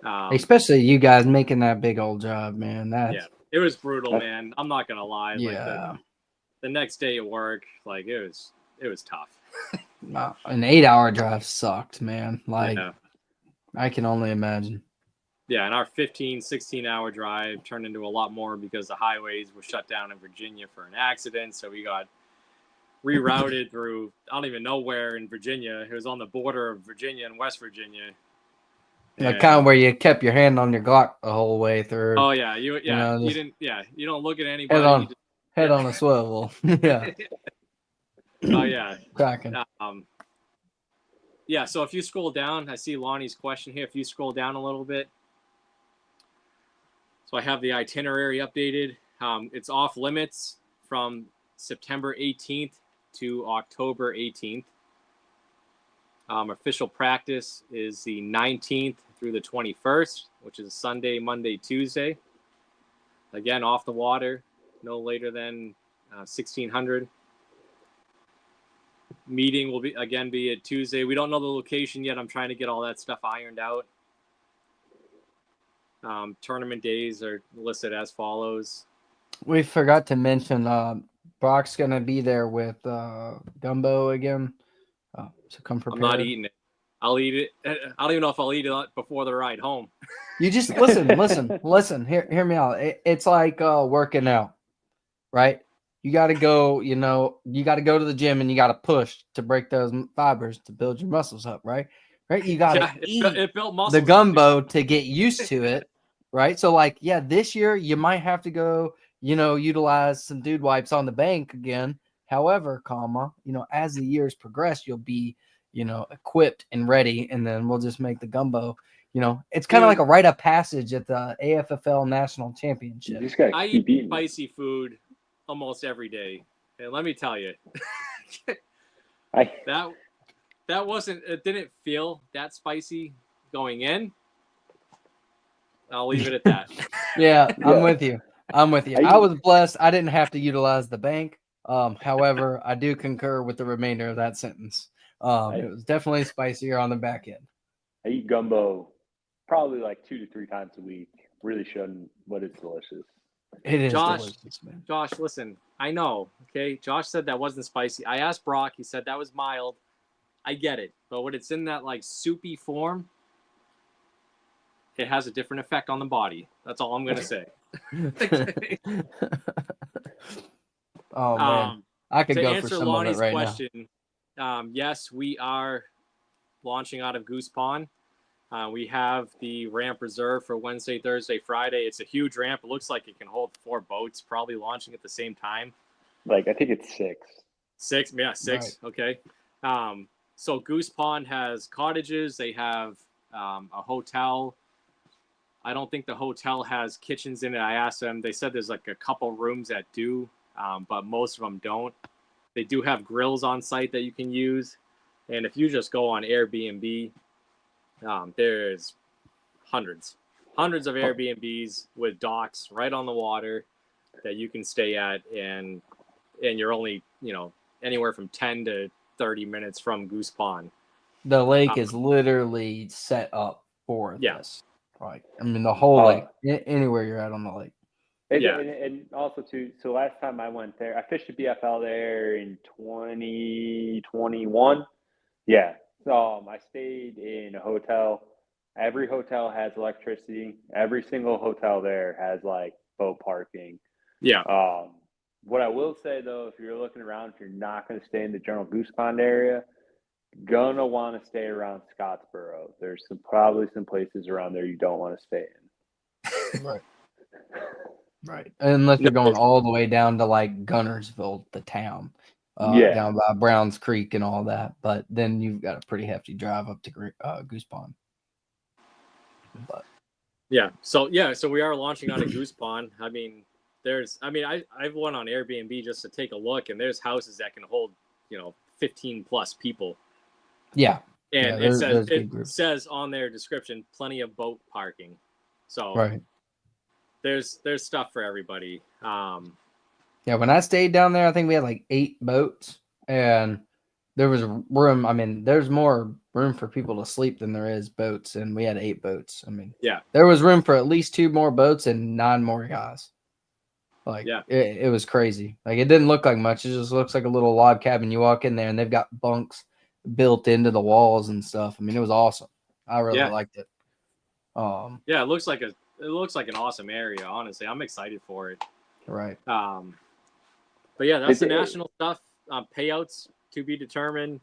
Especially you guys making that big old job, man. It was brutal, man. I'm not gonna lie. Yeah. Like the next day at work, like it was tough. An 8-hour drive sucked, man. Like I can only imagine. Yeah, and our 15, 16-hour drive turned into a lot more because the highways were shut down in Virginia for an accident. So we got rerouted through, I don't even know where in Virginia. It was on the border of Virginia and West Virginia. Like kind of where you kept your hand on your Glock the whole way through. Oh yeah, you don't look at anybody. Head on a swivel. Yeah. Oh yeah. Cracking. Yeah, so if you scroll down, I see Lonnie's question here. If you scroll down a little bit. So I have the itinerary updated. It's off limits from September 18th to October 18th. Official practice is the 19th through the 21st, which is Sunday, Monday, Tuesday. Again, off the water, no later than 1600. Meeting will be at Tuesday. We don't know the location yet. I'm trying to get all that stuff ironed out. Tournament days are listed as follows. We forgot to mention Brock's gonna be there with gumbo again. So come prepared. I'm not eating it. I'll eat it. I don't even know if I'll eat it before the ride home. You just listen. Hear me out. It's like working out, right? You got to go. You got to go to the gym and you got to push to break those fibers to build your muscles up, right? Right. You got to eat it built muscles the gumbo to get used to it, right? So this year you might have to go. Utilize some dude wipes on the bank again. However, as the years progress, you'll be, equipped and ready, and then we'll just make the gumbo. It's kind of like a rite of passage at the AFFL National Championship. I eat spicy food almost every day, and let me tell you, that wasn't. It didn't feel that spicy going in. I'll leave it at that. Yeah, I'm with you. I was blessed. I didn't have to utilize the bank. However, I do concur with the remainder of that sentence. It was definitely spicier on the back end. I eat gumbo probably like 2 to 3 times a week. Really shouldn't, but it's delicious. It is delicious, man. Josh, listen, I know. Okay, Josh said that wasn't spicy. I asked Brock. He said that was mild. I get it, but when it's in that like soupy form, it has a different effect on the body. That's all I'm gonna say. Oh man, I could go for some Lonnie's of it right question, now. Yes, we are launching out of Goose Pond. We have the ramp reserved for Wednesday, Thursday, Friday. It's a huge ramp. It looks like it can hold 4 boats, probably launching at the same time. Like I think it's 6. 6, yeah, 6. Right. Okay. So Goose Pond has cottages. They have a hotel. I don't think the hotel has kitchens in it. I asked them. They said there's like a couple rooms that do, but most of them don't. They do have grills on site that you can use. And if you just go on Airbnb, there's hundreds of Airbnbs with docks right on the water that you can stay at. And you're only, anywhere from 10 to 30 minutes from Goose Pond. The lake is literally set up for this. Like, the whole lake, anywhere you're at on the lake. And also too, so last time I went there, I fished a BFL there in 2021. Yeah. So I stayed in a hotel. Every hotel has electricity. Every single hotel there has like boat parking. Yeah. What I will say though, if you're looking around, if you're not going to stay in the General Goose Pond area, gonna want to stay around Scottsboro. There's probably some places around there you don't want to stay in. Right. Right. Unless you're going all the way down to like Gunnersville, the town, down by Browns Creek and all that. But then you've got a pretty hefty drive up to Goose Pond. But so we are launching on a Goose Pond. I mean, I've went on Airbnb just to take a look, and there's houses that can hold 15 plus people. Yeah. And it says on their description, plenty of boat parking. So right. There's stuff for everybody. When I stayed down there, I think we had like 8 boats, and there was room. I mean, there's more room for people to sleep than there is boats, and we had 8 boats. I mean, there was room for at least 2 more boats and 9 more guys. Like, it was crazy. Like, it didn't look like much. It just looks like a little log cabin. You walk in there, and they've got bunks built into the walls and stuff. I mean, it was awesome. I really liked it. It looks like an awesome area. Honestly, I'm excited for it. Right. But yeah, that's the national stuff. Payouts to be determined.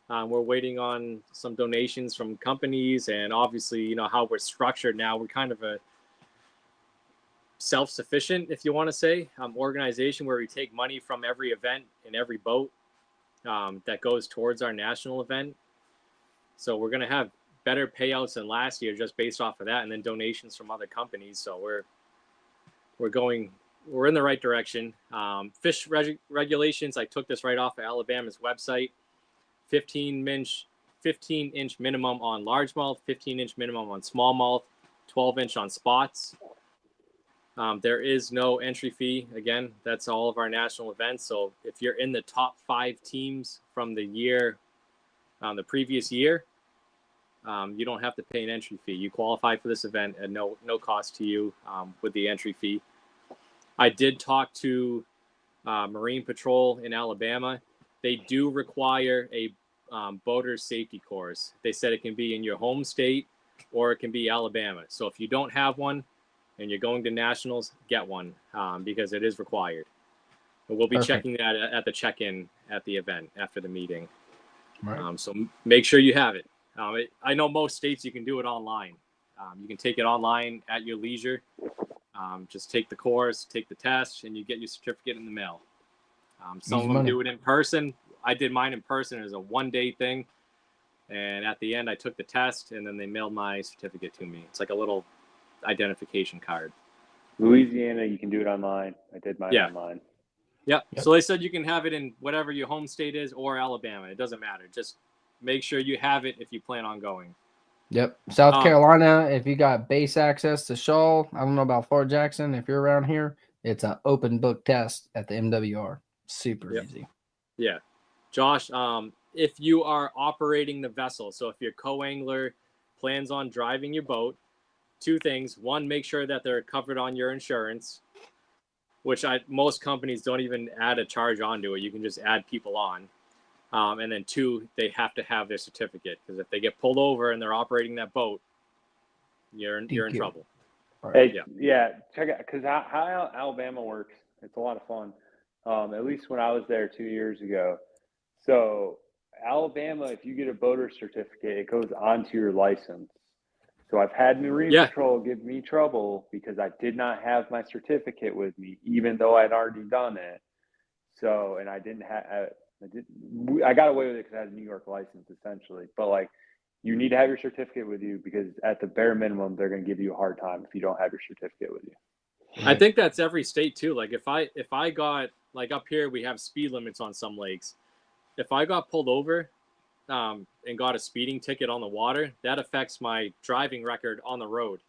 We're waiting on some donations from companies, and obviously, how we're structured now. We're kind of a self-sufficient, if you want to say, organization where we take money from every event and every boat that goes towards our national event. So we're going to have better payouts than last year just based off of that, and then donations from other companies. So we're in the right direction. Fish regulations, I took this right off of Alabama's website. 15-inch minimum on largemouth, 15-inch minimum on smallmouth, 12-inch on spots. There is no entry fee. Again, that's all of our national events. So if you're in the top 5 teams from the year, the previous year, you don't have to pay an entry fee. You qualify for this event at no cost to you with the entry fee. I did talk to Marine Patrol in Alabama. They do require a boater's safety course. They said it can be in your home state or it can be Alabama. So if you don't have one and you're going to nationals, get one because it is required. But we'll be checking that at the check-in at the event after the meeting. Right. So make sure you have it. I know most states you can do it online. You can take it online at your leisure. Just take the course, take the test, and you get your certificate in the mail. Some of them do it in person. I did mine in person. It was a 1-day thing. And at the end, I took the test, and then they mailed my certificate to me. It's like a little identification card. Louisiana, you can do it online. I did mine online. Yep. So they said you can have it in whatever your home state is or Alabama. It doesn't matter. Just make sure you have it if you plan on going. Yep. South Carolina, if you got base access to Shaw, I don't know about Fort Jackson. If you're around here, it's an open book test at the MWR. Super easy. Yeah. Josh, if you are operating the vessel, so if your co-angler plans on driving your boat, 2 things. 1, make sure that they're covered on your insurance, which most companies don't even add a charge onto it. You can just add people on. And then 2, they have to have their certificate, because if they get pulled over and they're operating that boat, you're in trouble. Right. Check out, because how Alabama works. It's a lot of fun. At least when I was there 2 years ago. So Alabama, if you get a boater certificate, it goes onto your license. So I've had Marine Patrol give me trouble because I did not have my certificate with me, even though I'd already done it. So, and I got away with it because I had a New York license essentially. But like, you need to have your certificate with you because at the bare minimum, they're going to give you a hard time if you don't have your certificate with you. I think that's every state too. Like if I got, like up here, we have speed limits on some lakes. If I got pulled over and got a speeding ticket on the water, that affects my driving record on the road.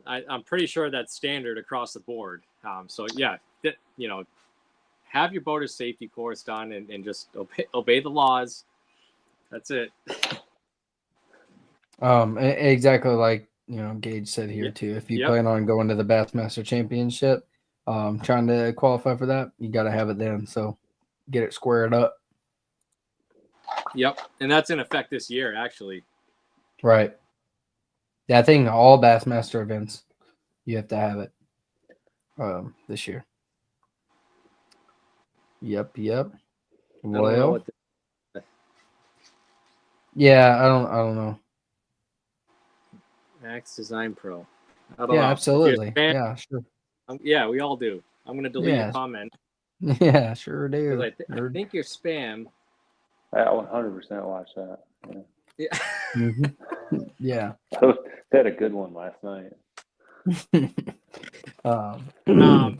I'm pretty sure that's standard across the board. So yeah, have your boater safety course done and just obey the laws. That's it. Exactly like Gage said here too. If you plan on going to the Bassmaster Championship, trying to qualify for that, you got to have it then. So get it squared up. Yep, and that's in effect this year, actually. Right. Yeah, I think all Bassmaster events, you have to have it this year. Yep. Well, yeah, I don't know. Max Design Pro. I don't know. Absolutely. Yeah, sure. Yeah, we all do. I'm gonna delete your comment. Yeah, sure do. I think you're spam. I 100% watched that. Yeah. Mm-hmm. Yeah. They had a good one last night.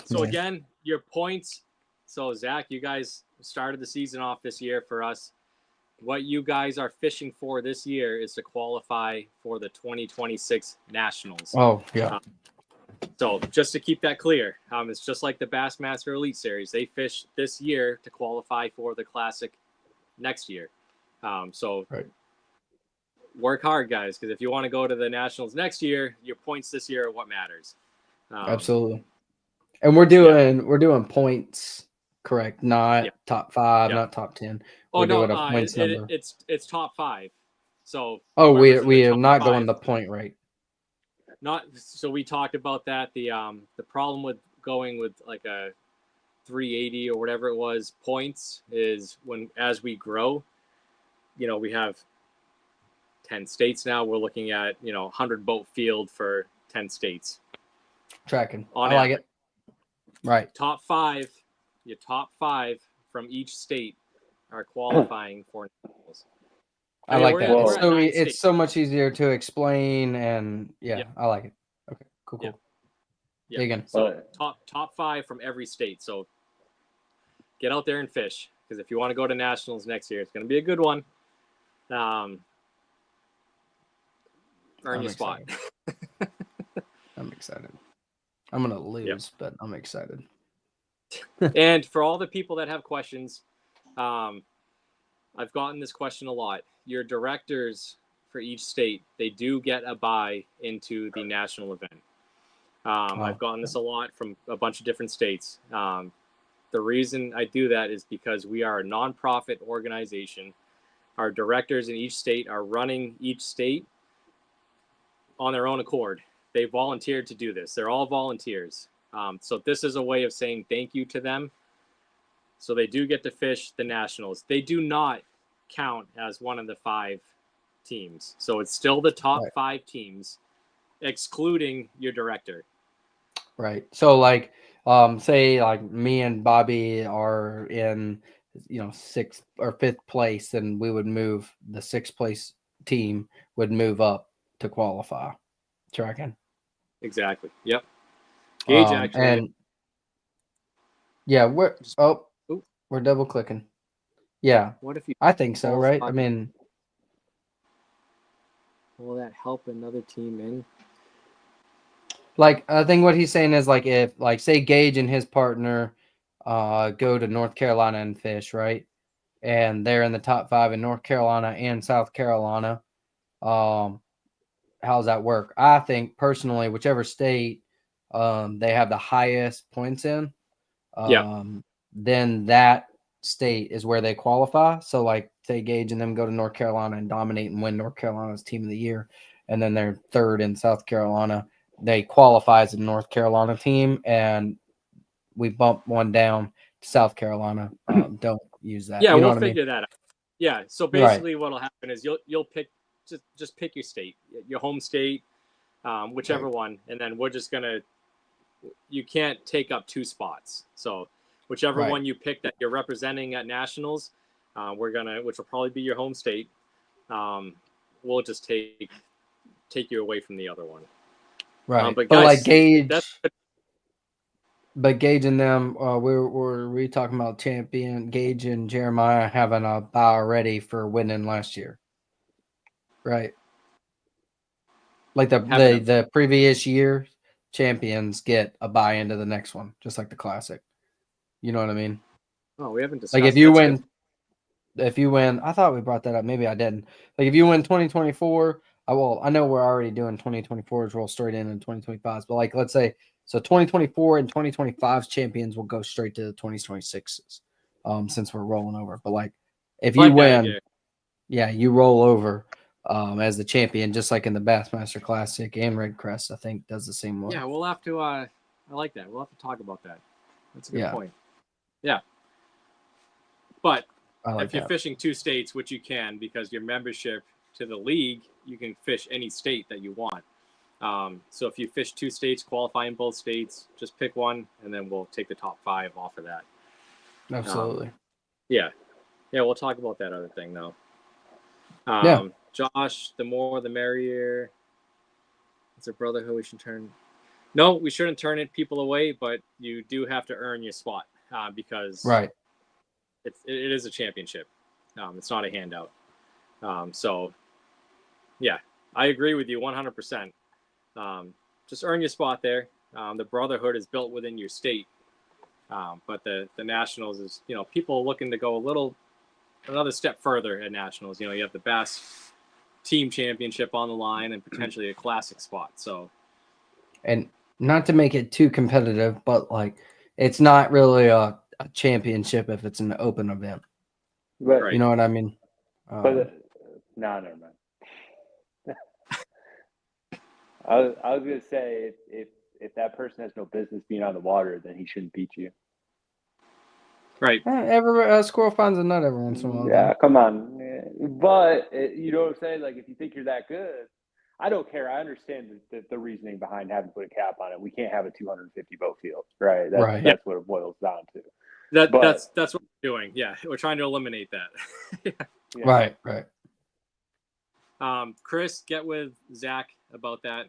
So again, your points. So Zach, you guys started the season off this year for us. What you guys are fishing for this year is to qualify for the 2026 Nationals. Oh, yeah. So just to keep that clear, it's just like the Bassmaster Elite Series. They fish this year to qualify for the Classic next year. So work hard, guys, because if you want to go to the Nationals next year, your points this year are what matters. Absolutely. And we're doing points, correct? Not top 5, not top 10. Oh, no, it's top 5. So we are not going the point rate. So we talked about that. The problem with going with like a 380 or whatever it was points is as we grow, we have 10 states now. We're looking at 100 boat field for 10 states. Tracking. I like it. Right. Top 5 from each state are qualifying for nationals. I like that. It's so much easier to explain, and I like it. Okay, cool. Yeah. Again. So top 5 from every state. So get out there and fish, because if you want to go to nationals next year, it's going to be a good one. Earn your spot. I'm excited. I'm going to lose, but I'm excited. And for all the people that have questions, I've gotten this question a lot. Your directors for each state, they do get a buy into the national event. I've gotten this a lot from a bunch of different states. The reason I do that is because we are a nonprofit organization. Our directors in each state are running each state on their own accord. They volunteered to do this. They're all volunteers. So this is a way of saying thank you to them. So they do get to fish the nationals. They do not count as one of the 5 teams. So it's still the top 5 teams, excluding your director. Right. So like, say like me and Bobby are in, 6th or 5th place, and we would move the 6th place team would move up to qualify. Tracking. Exactly. Yep. Gage actually. And we're double clicking. Yeah. What if you? I think so, right? I mean, will that help another team in? Like, I think what he's saying is like if, like, say Gage and his partner go to North Carolina and fish, right? And they're in the top 5 in North Carolina and South Carolina. How's that work? I think personally, whichever state they have the highest points in, then that state is where they qualify. So like, say Gage and them go to North Carolina and dominate and win North Carolina's team of the year, and then they're 3rd in South Carolina. They qualify as a North Carolina team, and we bump one down to South Carolina. Don't use that. Yeah, we'll figure that out. Yeah. So basically, what'll happen is you'll pick just pick your state, your home state, whichever one, and then we're just gonna. You can't take up 2 spots. So whichever one you pick that you're representing at nationals, which will probably be your home state. We'll just take you away from the other one. Right. But guys, like Gage, Gage and them, we talking about champion Gage and Jeremiah having a buy already for winning last year, right? Like the previous year champions get a buy into the next one, just like the Classic. You know what I mean? Oh, we haven't discussed. Like if you win, I thought we brought that up. Maybe I didn't. Like if you win 2024, I know we're already doing 2024s roll straight in 2025s, but like let's say so 2024 and 2025's champions will go straight to the 2026s, since we're rolling over. But like if you win, yeah, you roll over as the champion, just like in the Bassmaster Classic, and Red Crest, I think, does the same way. Yeah, we'll have to. I like that. We'll have to talk about that. That's a good point. Yeah, but if you're fishing 2 states, which you can because your membership to the league, you can fish any state that you want. So if you fish 2 states, qualify in both states, just pick one, and then we'll take the top 5 off of that. Absolutely. Yeah, we'll talk about that other thing though. Josh, the more the merrier. It's a brotherhood. We should turn. No, we shouldn't turn people away, but you do have to earn your spot because it is a championship. It's not a handout. So, yeah, I agree with you 100%. Just earn your spot there. The brotherhood is built within your state, but the nationals is people looking to go another step further at nationals. You have the Bass team championship on the line and potentially a classic spot. So, and not to make it too competitive, but like it's not really a championship if it's an open event. But, you know what I mean? But no, never mind. I was gonna say if that person has no business being on the water, then he shouldn't beat you. Right. Every squirrel finds a nut every once in a while. Yeah, come on. But you know what I'm saying? Like if you think you're that good, I don't care. I understand the reasoning behind having to put a cap on it. We can't have a 250 boat field, right? That's what it boils down to. That's what we're doing. Yeah, we're trying to eliminate that. Right. Chris, get with Zach about that.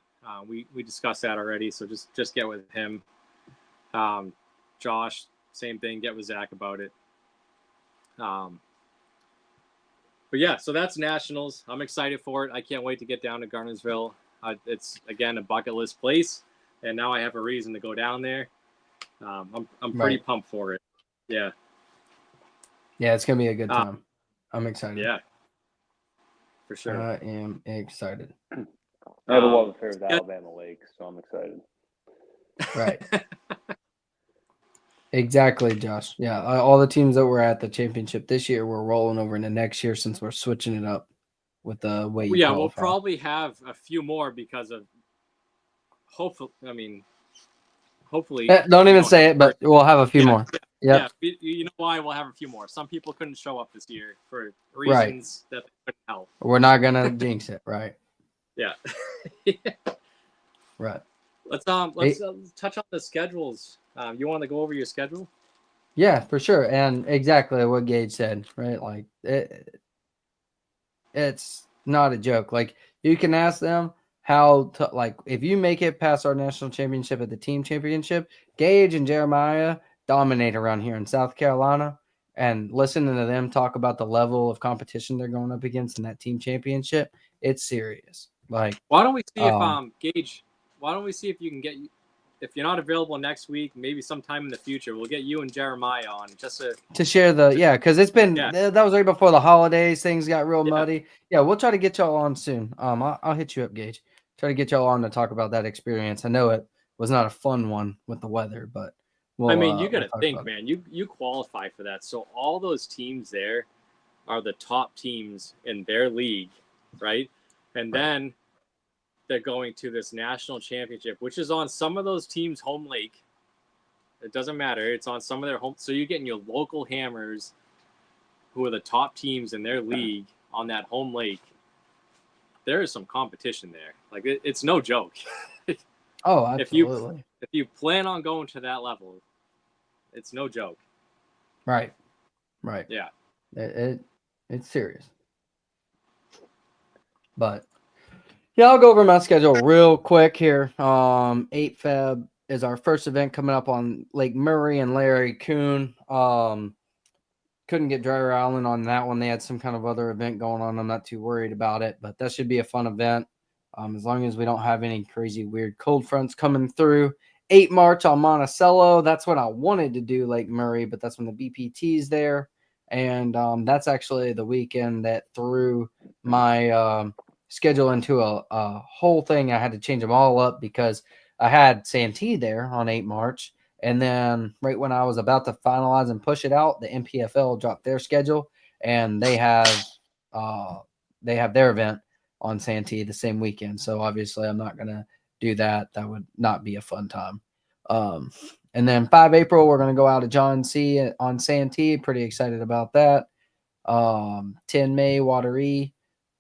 We discussed that already, so just get with him. Josh, same thing. Get with Zach about it. But yeah, so that's nationals. I'm excited for it. I can't wait to get down to Garnersville. It's again a bucket list place, and now I have a reason to go down there. I'm pretty pumped for it. Yeah. Yeah, it's gonna be a good time. I'm excited. Yeah. For sure. I am excited. I have a love affair with Alabama Lake, so I'm excited. Right. Exactly, Josh. Yeah, all the teams that were at the championship this year were rolling over into next year since we're switching it up with the way you qualify. We'll probably have a few more because of hopefully. Don't even say it, but we'll have a few more. Yeah, you know why we'll have a few more. Some people couldn't show up this year for reasons that they couldn't help. We're not gonna jinx it, right? Yeah. Right. Let's touch on the schedules. You want to go over your schedule? Yeah, for sure, and exactly what Gage said, right? Like it's not a joke. Like you can ask them how to, like, if you make it past our national championship at the team championship, Gage and Jeremiah dominate around here in South Carolina, and listening to them talk about the level of competition they're going up against in that team championship, it's serious. Like, why don't we see if Gage? Why don't we see if you can get? If you're not available next week, maybe sometime in the future, we'll get you and Jeremiah on just to share because it's been that was right before the holidays. Things got real muddy. Yeah, we'll try to get y'all on soon. I'll hit you up, Gage. Try to get y'all on to talk about that experience. I know it was not a fun one with the weather, but you got to think, man. You qualify for that, so all those teams there are the top teams in their league, right? And then they're going to this national championship, which is on some of those teams' home lake. It doesn't matter. It's on some of their home. So you're getting your local hammers who are the top teams in their league on that home lake. There is some competition there. Like it's no joke. Oh, absolutely. If you plan on going to that level, it's no joke. Right. Yeah. It's serious. But yeah, I'll go over my schedule real quick here. 8 Feb is our first event coming up on Lake Murray and Larry Coon. Couldn't get Dryer Island on that one. They had some kind of other event going on. I'm not too worried about it, but that should be a fun event. As long as we don't have any crazy weird cold fronts coming through. 8 March on Monticello. That's what I wanted to do, Lake Murray, but that's when the BPT's there. And that's actually the weekend that threw my schedule into a whole thing. I had to change them all up because I had Santee there on 8 March. And then right when I was about to finalize and push it out, the MPFL dropped their schedule, and they have their event on Santee the same weekend. So obviously I'm not going to do that. That would not be a fun time. And then 5 April, we're going to go out to John C. on Santee. Pretty excited about that. 10 May, Wateree,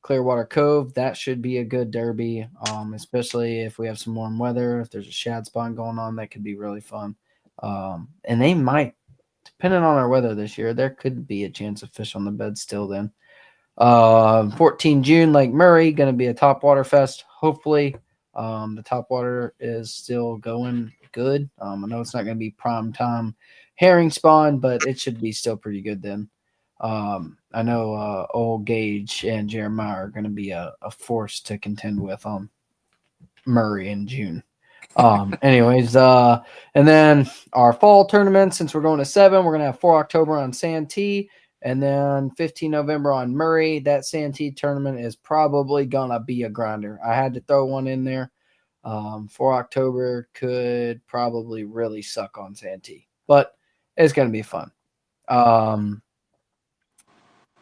Clearwater Cove. That should be a good derby, especially if we have some warm weather. If there's a shad spawn going on, that could be really fun. And they might, depending on our weather this year, there could be a chance of fish on the bed still then. 14 June, Lake Murray, going to be a topwater fest. Hopefully, the topwater is still going good. I know it's not going to be prime time herring spawn, but it should be still pretty good then. I know old Gage and Jeremiah are going to be a force to contend with on Murray in June. Anyways, and then our fall tournament, since we're going to 7, we're going to have 4 October on Santee, and then 15 November on Murray. That Santee tournament is probably going to be a grinder. I had to throw one in there. 4 October could probably really suck on Santee, but it's going to be fun.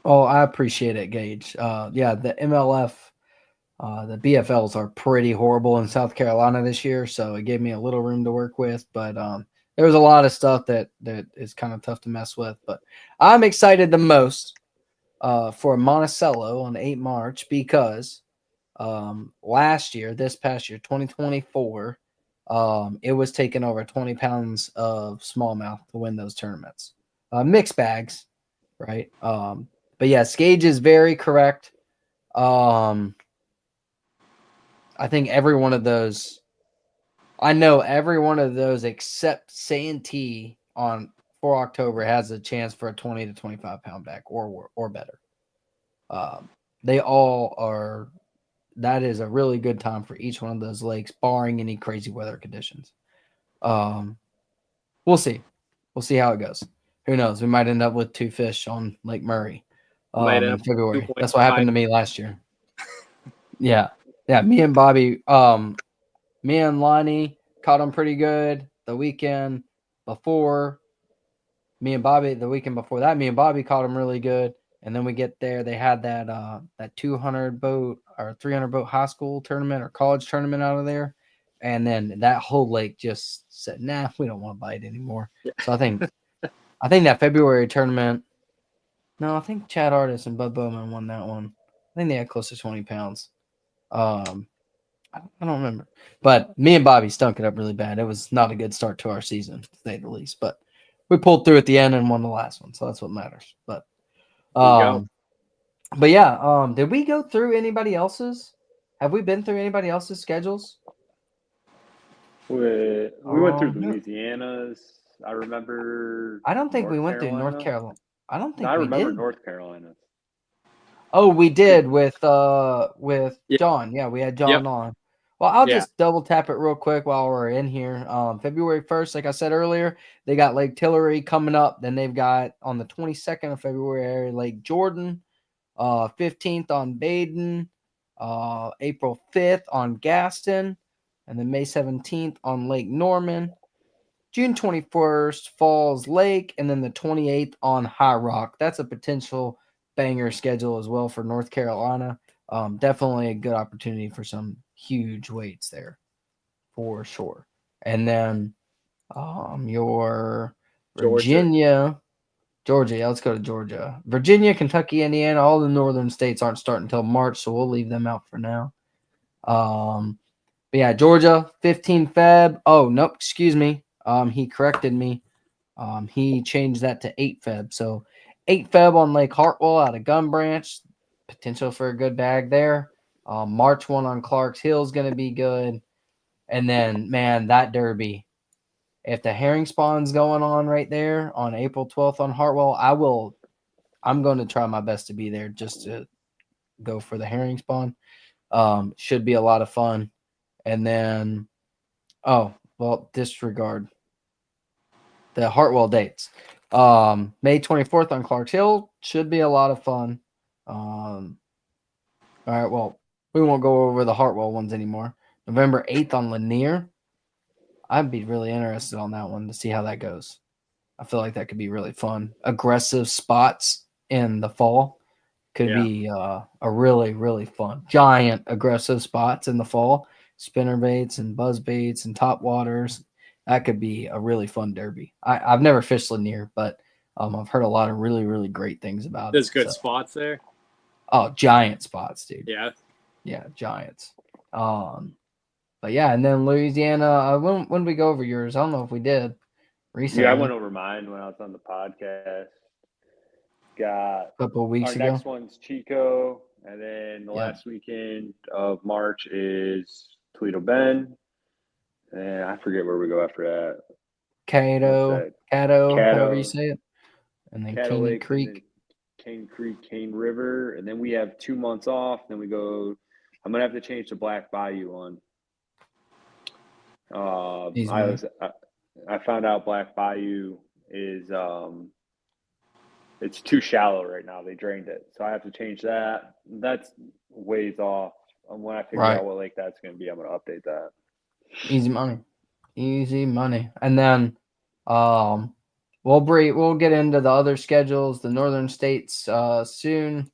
Oh, I appreciate it, Gage. Yeah, the MLF, the BFLs are pretty horrible in South Carolina this year, so it gave me a little room to work with. But there was a lot of stuff that is kind of tough to mess with. But I'm excited the most for Monticello on 8 March because this past year, 2024, it was taking over 20 pounds of smallmouth to win those tournaments. Mixed bags, right? But yes, Gage is very correct. I think every one of those, I know every one of those except Santee on 4 October has a chance for a 20 to 25 pound bag or better. They all are. That is a really good time for each one of those lakes, barring any crazy weather conditions. We'll see. We'll see how it goes. Who knows? We might end up with 2 fish on Lake Murray in February. That's what happened to me last year. Yeah. Me and Bobby, me and Lonnie caught them pretty good the weekend before. The weekend before that, me and Bobby caught them really good. And then we get there, they had that 200 boat or 300 boat high school tournament or college tournament out of there. And then that whole lake just said, nah, we don't want to bite anymore. So I think that February tournament, no, I think Chad Artis and Bud Bowman won that one. I think they had close to 20 pounds. I don't remember. But me and Bobby stunk it up really bad. It was not a good start to our season, to say the least. But we pulled through at the end and won the last one. So that's what matters. But yeah, did we go through anybody else's? Have we been through anybody else's schedules? We went through Louisiana's. I remember. I don't think we went through North Carolina. I don't think we did. I remember North Carolina. Oh, we did with John. Yeah, we had John on. Well, I'll just double tap it real quick while we're in here. February 1st, like I said earlier, they got Lake Tillery coming up. Then they've got on the 22nd of February, Lake Jordan. 15th on Baden. April 5th on Gaston. And then May 17th on Lake Norman. June 21st, Falls Lake. And then the 28th on High Rock. That's a potential banger schedule as well for North Carolina. Definitely a good opportunity for some huge weights there for sure. And then your Virginia, Georgia. Yeah, let's go to Georgia. Virginia, Kentucky, Indiana, all the northern states aren't starting until March, so we'll leave them out for now. But yeah, Georgia, 15 Feb. Oh, nope, excuse me. He corrected me. He changed that to 8 Feb. So 8 Feb on Lake Hartwell out of Gun Branch. Potential for a good bag there. March 1 on Clark's Hill is going to be good. And then, man, that derby. If the herring spawn's going on right there on April 12th on Hartwell, I'm going to try my best to be there just to go for the herring spawn. Should be a lot of fun. And then, disregard the Hartwell dates. May 24th on Clark's Hill should be a lot of fun. All right, well, we won't go over the Hartwell ones anymore. November 8th on Lanier. I'd be really interested on that one to see how that goes. I feel like that could be really fun. Aggressive spots in the fall could be a really, really fun. Giant aggressive spots in the fall. Spinner baits and buzz baits and top waters. That could be a really fun derby. I've never fished Lanier, but I've heard a lot of really, really great things about it. There's good spots there. Oh, giant spots, dude. Yeah. Yeah, giants. But yeah, and then Louisiana. When did we go over yours? I don't know if we did recently. Yeah, I went over mine when I was on the podcast. Got a couple of weeks our ago. Next one's Chico, and then the last weekend of March is Toledo Bend, and I forget where we go after that. Caddo, however you say it, and then Caddo Cane Lake, Creek, Cane Creek, Cane River, and then we have 2 months off. Then we go. I'm gonna have to change the Black Bayou one. I found out Black Bayou is it's too shallow right now. They drained it, so I have to change that. That's ways off. And when I figure out what lake that's going to be, I'm going to update that. Easy money. And then we'll get into the other schedules. The northern states soon.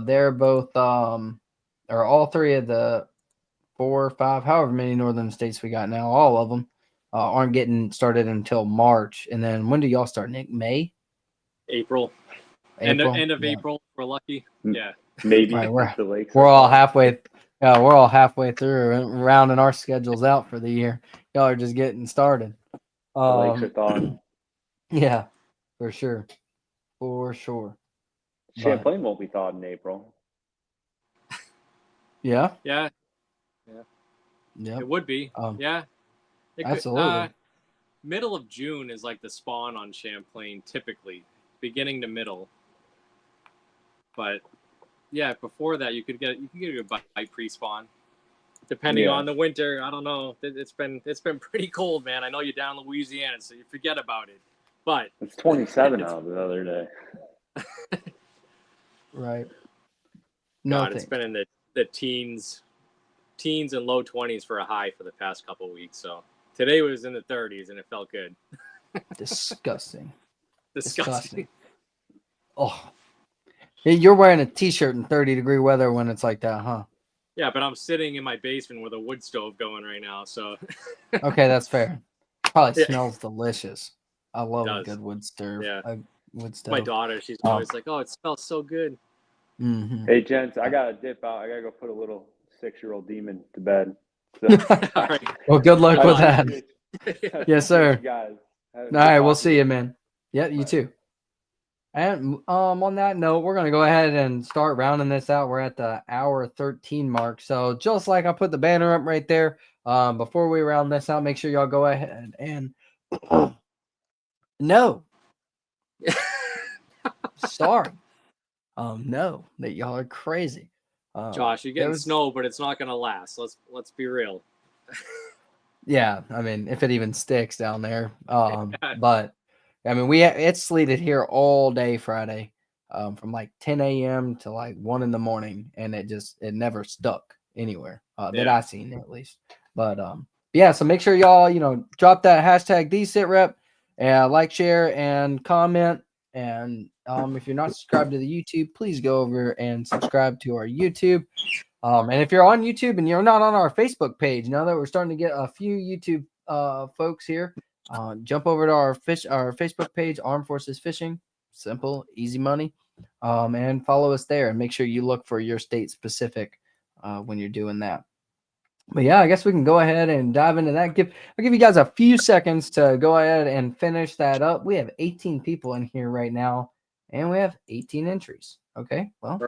They're both or all three of the 4 or 5, however many northern states we got now, all of them aren't getting started until March. And then when do y'all start, Nick? May? April. End of April. We're lucky. Yeah. Maybe. Right, we're all halfway. We're all halfway through and rounding our schedules out for the year. Y'all are just getting started. The lakes are thawing. Yeah, for sure. Champlain won't be thawed in April. Yeah. Yeah. It would be. Yeah. Absolutely. Middle of June is like the spawn on Champlain, typically, beginning to middle. But yeah, before that, you could get a bite pre-spawn, depending on the winter. I don't know. It's been pretty cold, man. I know you're down in Louisiana, so you forget about it. But it's 27 out the other day. Right. God, it's been in the teens and low 20s for a high for the past couple of weeks. So today was in the 30s, and it felt good. Disgusting. Oh, you're wearing a t-shirt in 30-degree weather when it's like that, huh? Yeah, but I'm sitting in my basement with a wood stove going right now, so. Okay, that's fair. Probably smells delicious. I love a good wood stove. Yeah. Wood stove. My daughter, she's always like, "Oh, it smells so good." Mm-hmm. Hey, gents, I gotta dip out. I gotta go put a little 6-year-old demon to bed. So. All right. Well, good luck with that. Yes, sir. Guys. All right, we'll see you, man. Yeah, you too. And on that note, we're gonna go ahead and start rounding this out. We're at the hour 13 mark. So just like I put the banner up right there, before we round this out, make sure y'all go ahead and no. Sorry. No, that y'all are crazy. Josh, you're getting snow, but it's not gonna last. Let's be real. Yeah, I mean, if it even sticks down there. But I mean, it's sleeted here all day Friday, from like 10 a.m. to like 1 in the morning, and it never stuck anywhere that I seen at least. But yeah, so make sure y'all drop that hashtag #DSITREP, like, share, and comment. And if you're not subscribed to the YouTube, please go over and subscribe to our YouTube. And if you're on YouTube and you're not on our Facebook page, now that we're starting to get a few YouTube folks here, jump over to our Facebook page, Armed Forces Fishing. Simple, easy money. And follow us there, and make sure you look for your state specific when you're doing that. But yeah, I guess we can go ahead and dive into that. I'll give you guys a few seconds to go ahead and finish that up. We have 18 people in here right now, and we have 18 entries. Okay, well,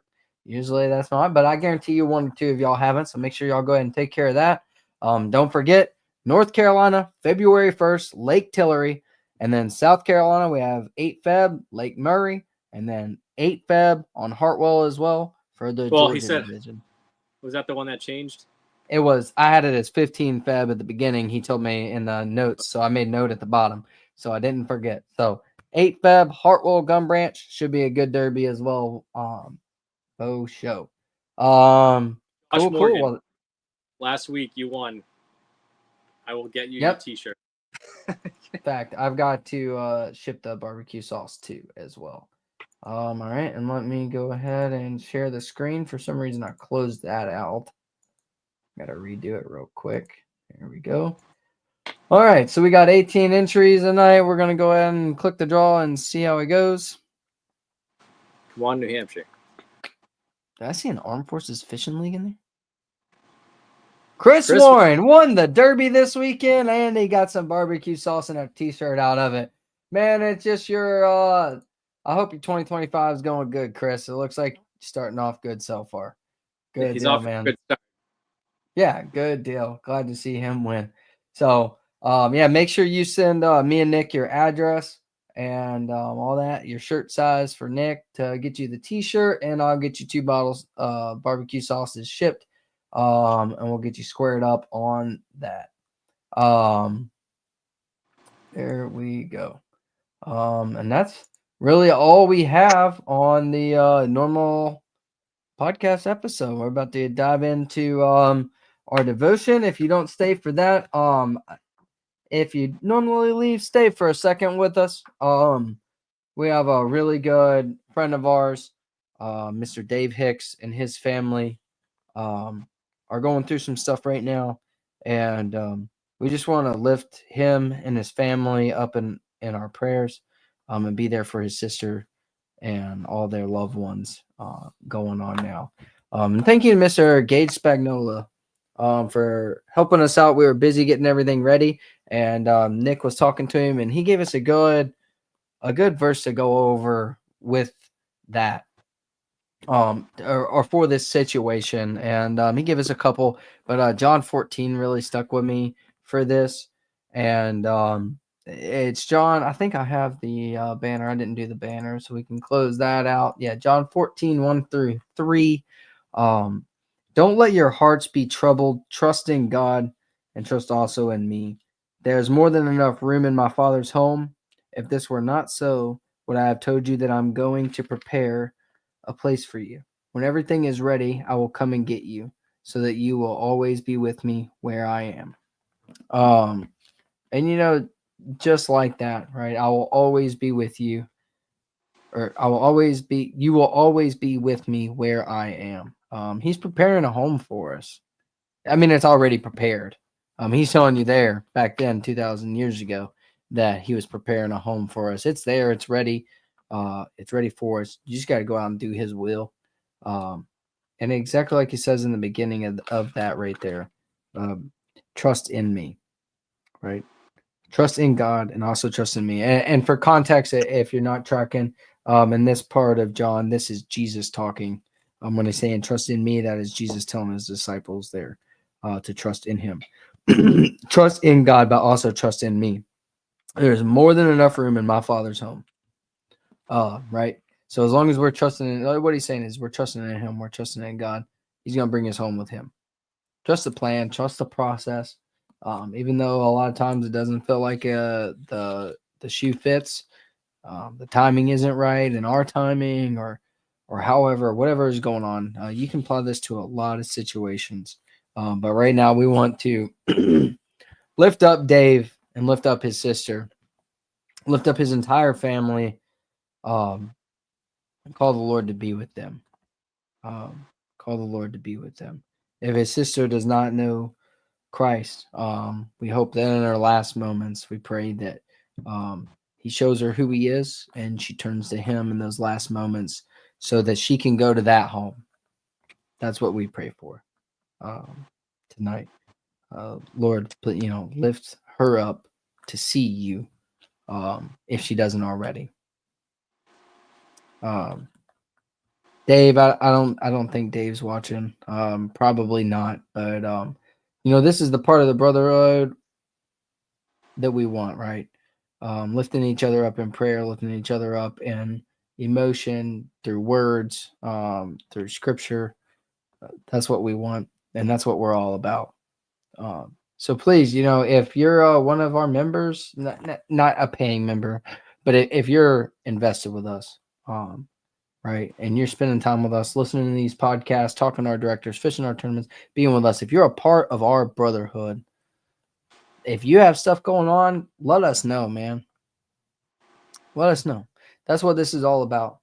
usually that's not, but I guarantee you 1 or 2 of y'all haven't, so make sure y'all go ahead and take care of that. Don't forget, North Carolina, February 1st, Lake Tillery, and then South Carolina, we have 8 Feb, Lake Murray, and then 8 Feb on Hartwell as well for the Georgia division. Was that the one that changed? It was. I had it as 15 Feb at the beginning. He told me in the notes, so I made note at the bottom, so I didn't forget. So 8 Feb, Hartwell, Gum Branch should be a good derby as well. Show. Josh Morgan, Well, last week you won. I will get you Yep. your T-shirt. In fact, I've got to ship the barbecue sauce too as well. All right, and let me go ahead and share the screen. For some reason, I closed that out. Got to redo it real quick. There we go. All right, so we got 18 entries tonight. We're going to go ahead and click the draw and see how it goes. Come on, New Hampshire. Did I see an Armed Forces Fishing League in there? Chris Warren won the Derby this weekend, and he got some barbecue sauce and a T-shirt out of it. Man, it's just your I hope your 2025 is going good, Chris. It looks like you're starting off good so far. Good He's deal, off man. Good start. Yeah, good deal. Glad to see him win. So, yeah, make sure you send me and Nick your address and all that, your shirt size for Nick to get you the T-shirt, and I'll get you 2 bottles barbecue sauces shipped, and we'll get you squared up on that. There we go. And that's really all we have on the normal podcast episode. We're about to dive into our devotion. If you don't stay for that, if you normally leave, stay for a second with us. We have a really good friend of ours, Mr. Dave Hicks, and his family are going through some stuff right now, and we just want to lift him and his family up in our prayers, and be there for his sister and all their loved ones going on now. And thank you to Mr. Gage Spagnola for helping us out. We were busy getting everything ready, and Nick was talking to him, and he gave us a good verse to go over with that, or for this situation. And he gave us a couple, but John 14 really stuck with me for this. And it's John. I think I have the banner. I didn't do the banner, so we can close that out. Yeah, John 14, 1 through 3. Don't let your hearts be troubled. Trust in God and trust also in me. There's more than enough room in my Father's home. If this were not so, would I have told you that I'm going to prepare a place for you? When everything is ready, I will come and get you, so that you will always be with me where I am. And just like that, right? I will always be with you, or you will always be with me where I am. He's preparing a home for us. I mean, it's already prepared. He's telling you there back then, 2,000 years ago, that he was preparing a home for us. It's there. It's ready. It's ready for us. You just got to go out and do his will. And exactly like he says in the beginning of that right there, trust in me, right? Trust in God and also trust in me. And for context, if you're not tracking, in this part of John, this is Jesus talking. When he's saying trust in me, that is Jesus telling his disciples there to trust in him. Trust in God, but also trust in me. There's more than enough room in my Father's home. Right? So as long as we're trusting in, what he's saying is we're trusting in him, we're trusting in God. He's going to bring us home with him. Trust the plan, trust the process. Even though a lot of times it doesn't feel like the shoe fits, the timing isn't right, and our timing or however, whatever is going on, you can apply this to a lot of situations. But right now we want to lift up Dave and lift up his sister, lift up his entire family, and call the Lord to be with them. Call the Lord to be with them. If his sister does not know Christ, we hope that in her last moments, we pray that he shows her who he is and she turns to him in those last moments so that she can go to that home. That's what we pray for tonight. Lord, lift her up to see you if she doesn't already. Dave, I don't think Dave's watching. Probably not. But this is the part of the brotherhood that we want, right? Lifting each other up in prayer, lifting each other up in emotion, through words, through scripture. That's what we want, and that's what we're all about. So please, if you're one of our members, not a paying member, but if you're invested with us, right? And you're spending time with us, listening to these podcasts, talking to our directors, fishing our tournaments, being with us. If you're a part of our brotherhood, if you have stuff going on, let us know, man. Let us know. That's what this is all about.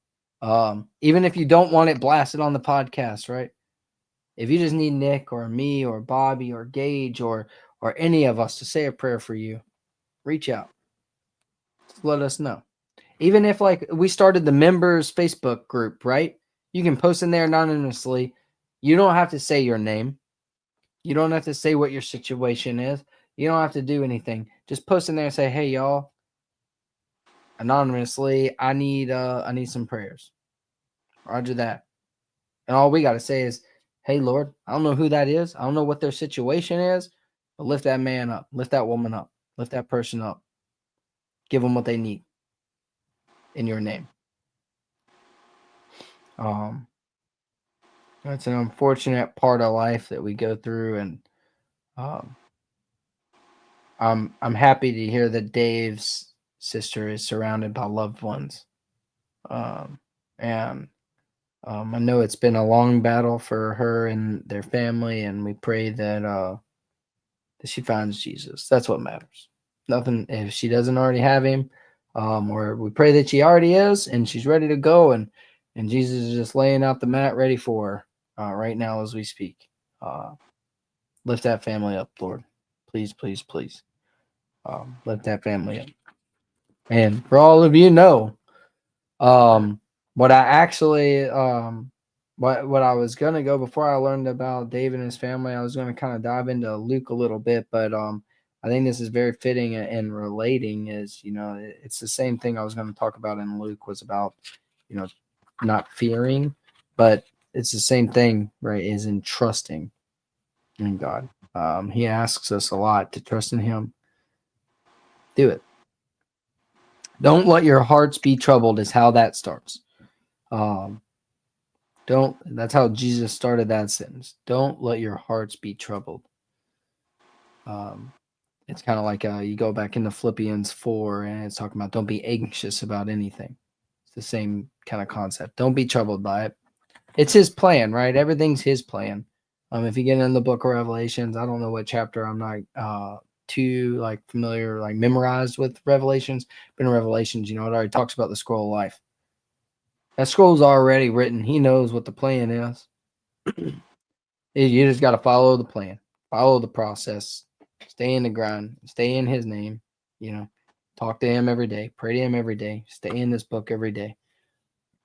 Even if you don't want it blasted on the podcast, right? If you just need Nick or me or Bobby or Gage or any of us to say a prayer for you, reach out. Just let us know. Even if like we started the members Facebook group, right? You can post in there anonymously. You don't have to say your name. You don't have to say what your situation is. You don't have to do anything. Just post in there and say, "Hey, y'all, anonymously, I need some prayers." Roger that. And all we got to say is, "Hey, Lord, I don't know who that is. I don't know what their situation is, but lift that man up, lift that woman up, lift that person up. Give them what they need in your name." It's an unfortunate part of life that we go through, and I'm happy to hear that Dave's sister is surrounded by loved ones. And I know it's been a long battle for her and their family, and we pray that she finds Jesus. That's what matters. Nothing if she doesn't already have him, or we pray that she already is and she's ready to go, and Jesus is just laying out the mat ready for her right now as we speak. Lift that family up, Lord. Please, please, please. Lift that family up. And for all of you know, what I actually what I was gonna go before I learned about Dave and his family, I was gonna kind of dive into Luke a little bit, but I think this is very fitting and relating. Is it's the same thing I was going to talk about in Luke, was about not fearing, but it's the same thing, right? Is in trusting in God. He asks us a lot to trust in Him. Do it. Don't let your hearts be troubled is how that starts. That's how Jesus started that sentence. Don't let your hearts be troubled. It's kind of like you go back into Philippians 4 and it's talking about don't be anxious about anything. It's the same kind of concept. Don't be troubled by it. It's his plan, right? Everything's his plan. If you get in the book of Revelations, I don't know what chapter, I'm not too familiar, memorized with Revelations, but in Revelations, it already talks about the scroll of life. That scroll's already written. He knows what the plan is. You just got to follow the plan, follow the process, stay in the grind, stay in his name, talk to him every day, pray to him every day, stay in this book every day,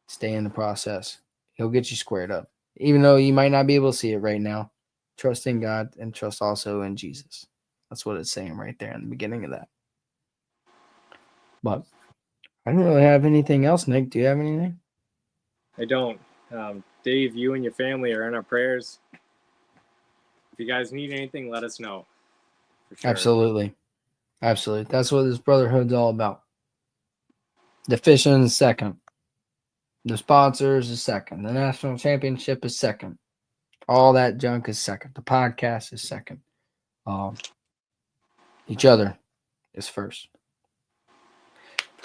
stay in the process. He'll get you squared up. Even though you might not be able to see it right now, trust in God and trust also in Jesus. That's what it's saying right there in the beginning of that. But I don't really have anything else, Nick. Do you have anything? I don't. Dave, you and your family are in our prayers. If you guys need anything, let us know. For sure. Absolutely. Absolutely. That's what this brotherhood's all about. The fishing is second. The sponsors is second. The national championship is second. All that junk is second. The podcast is second. Each other is first.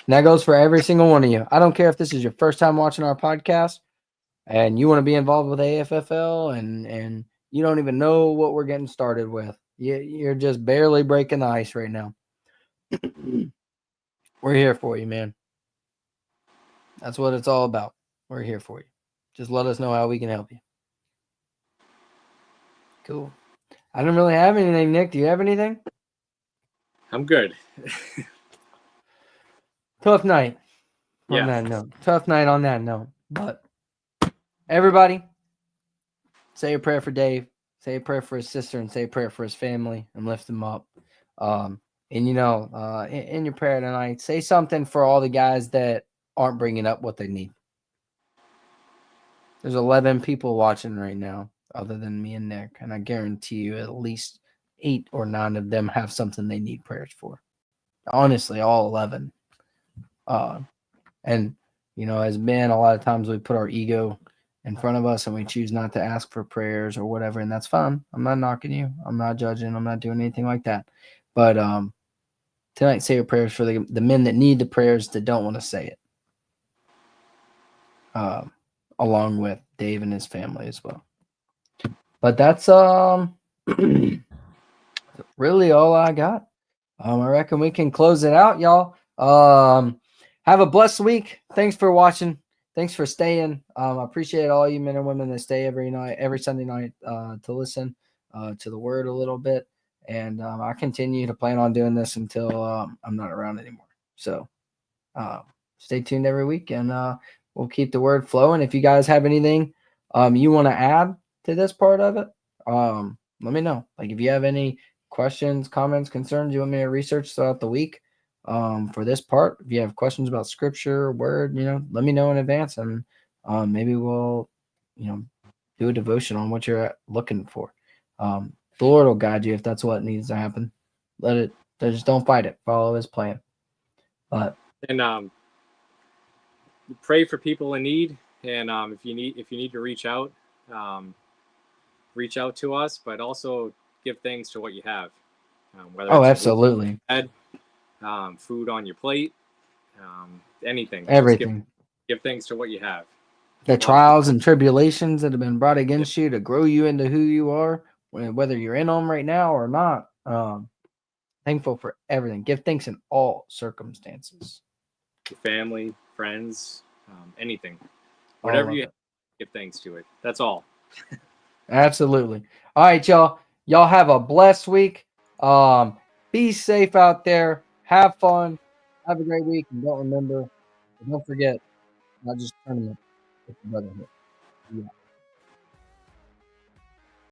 And that goes for every single one of you. I don't care if this is your first time watching our podcast and you want to be involved with AFFL and you don't even know what we're getting started with. You're just barely breaking the ice right now. We're here for you, man. That's what it's all about. We're here for you. Just let us know how we can help you. Cool. I don't really have anything, Nick. Do you have anything? I'm good. Tough night on that note. Tough night on that note. But everybody, say a prayer for Dave. Say a prayer for his sister and say a prayer for his family and lift them up. And, in your prayer tonight, say something for all the guys that aren't bringing up what they need. There's 11 people watching right now other than me and Nick, and I guarantee you at least 8 or 9 of them have something they need prayers for. Honestly, all 11. And, as men, a lot of times we put our ego in front of us and we choose not to ask for prayers or whatever, and that's fine. I'm not knocking you. I'm not judging. I'm not doing anything like that. But tonight, say your prayers for the men that need the prayers that don't want to say it. along with Dave and his family as well. But that's really all I got. I reckon we can close it out, y'all. Have a blessed week. Thanks for watching. Thanks for staying. I appreciate all you men and women that stay every Sunday night to listen to the word a little bit. And I continue to plan on doing this until I'm not around anymore. So stay tuned every week, and we'll keep the word flowing. If you guys have anything you want to add to this part of it, let me know. Like if you have any questions, comments, concerns you want me to research throughout the week for this part, if you have questions about scripture, word, let me know in advance, and maybe we'll do a devotion on what you're looking for. The Lord will guide you if that's what needs to happen. Just don't fight it. Follow his plan. But pray for people in need, and if you need to reach out to us, but also give thanks to what you have. Whether it's absolutely. Bed, food on your plate, anything. Everything. Give thanks to what you have. The trials and tribulations that have been brought against you to grow you into who you are, whether you're in them right now or not. Thankful for everything. Give thanks in all circumstances. Your family, friends, anything. Whatever you have, give thanks to it. That's all. Absolutely. All right, y'all. Y'all have a blessed week. Be safe out there. Have fun. Have a great week. And don't forget, not just tournament, it's brotherhood. Yeah.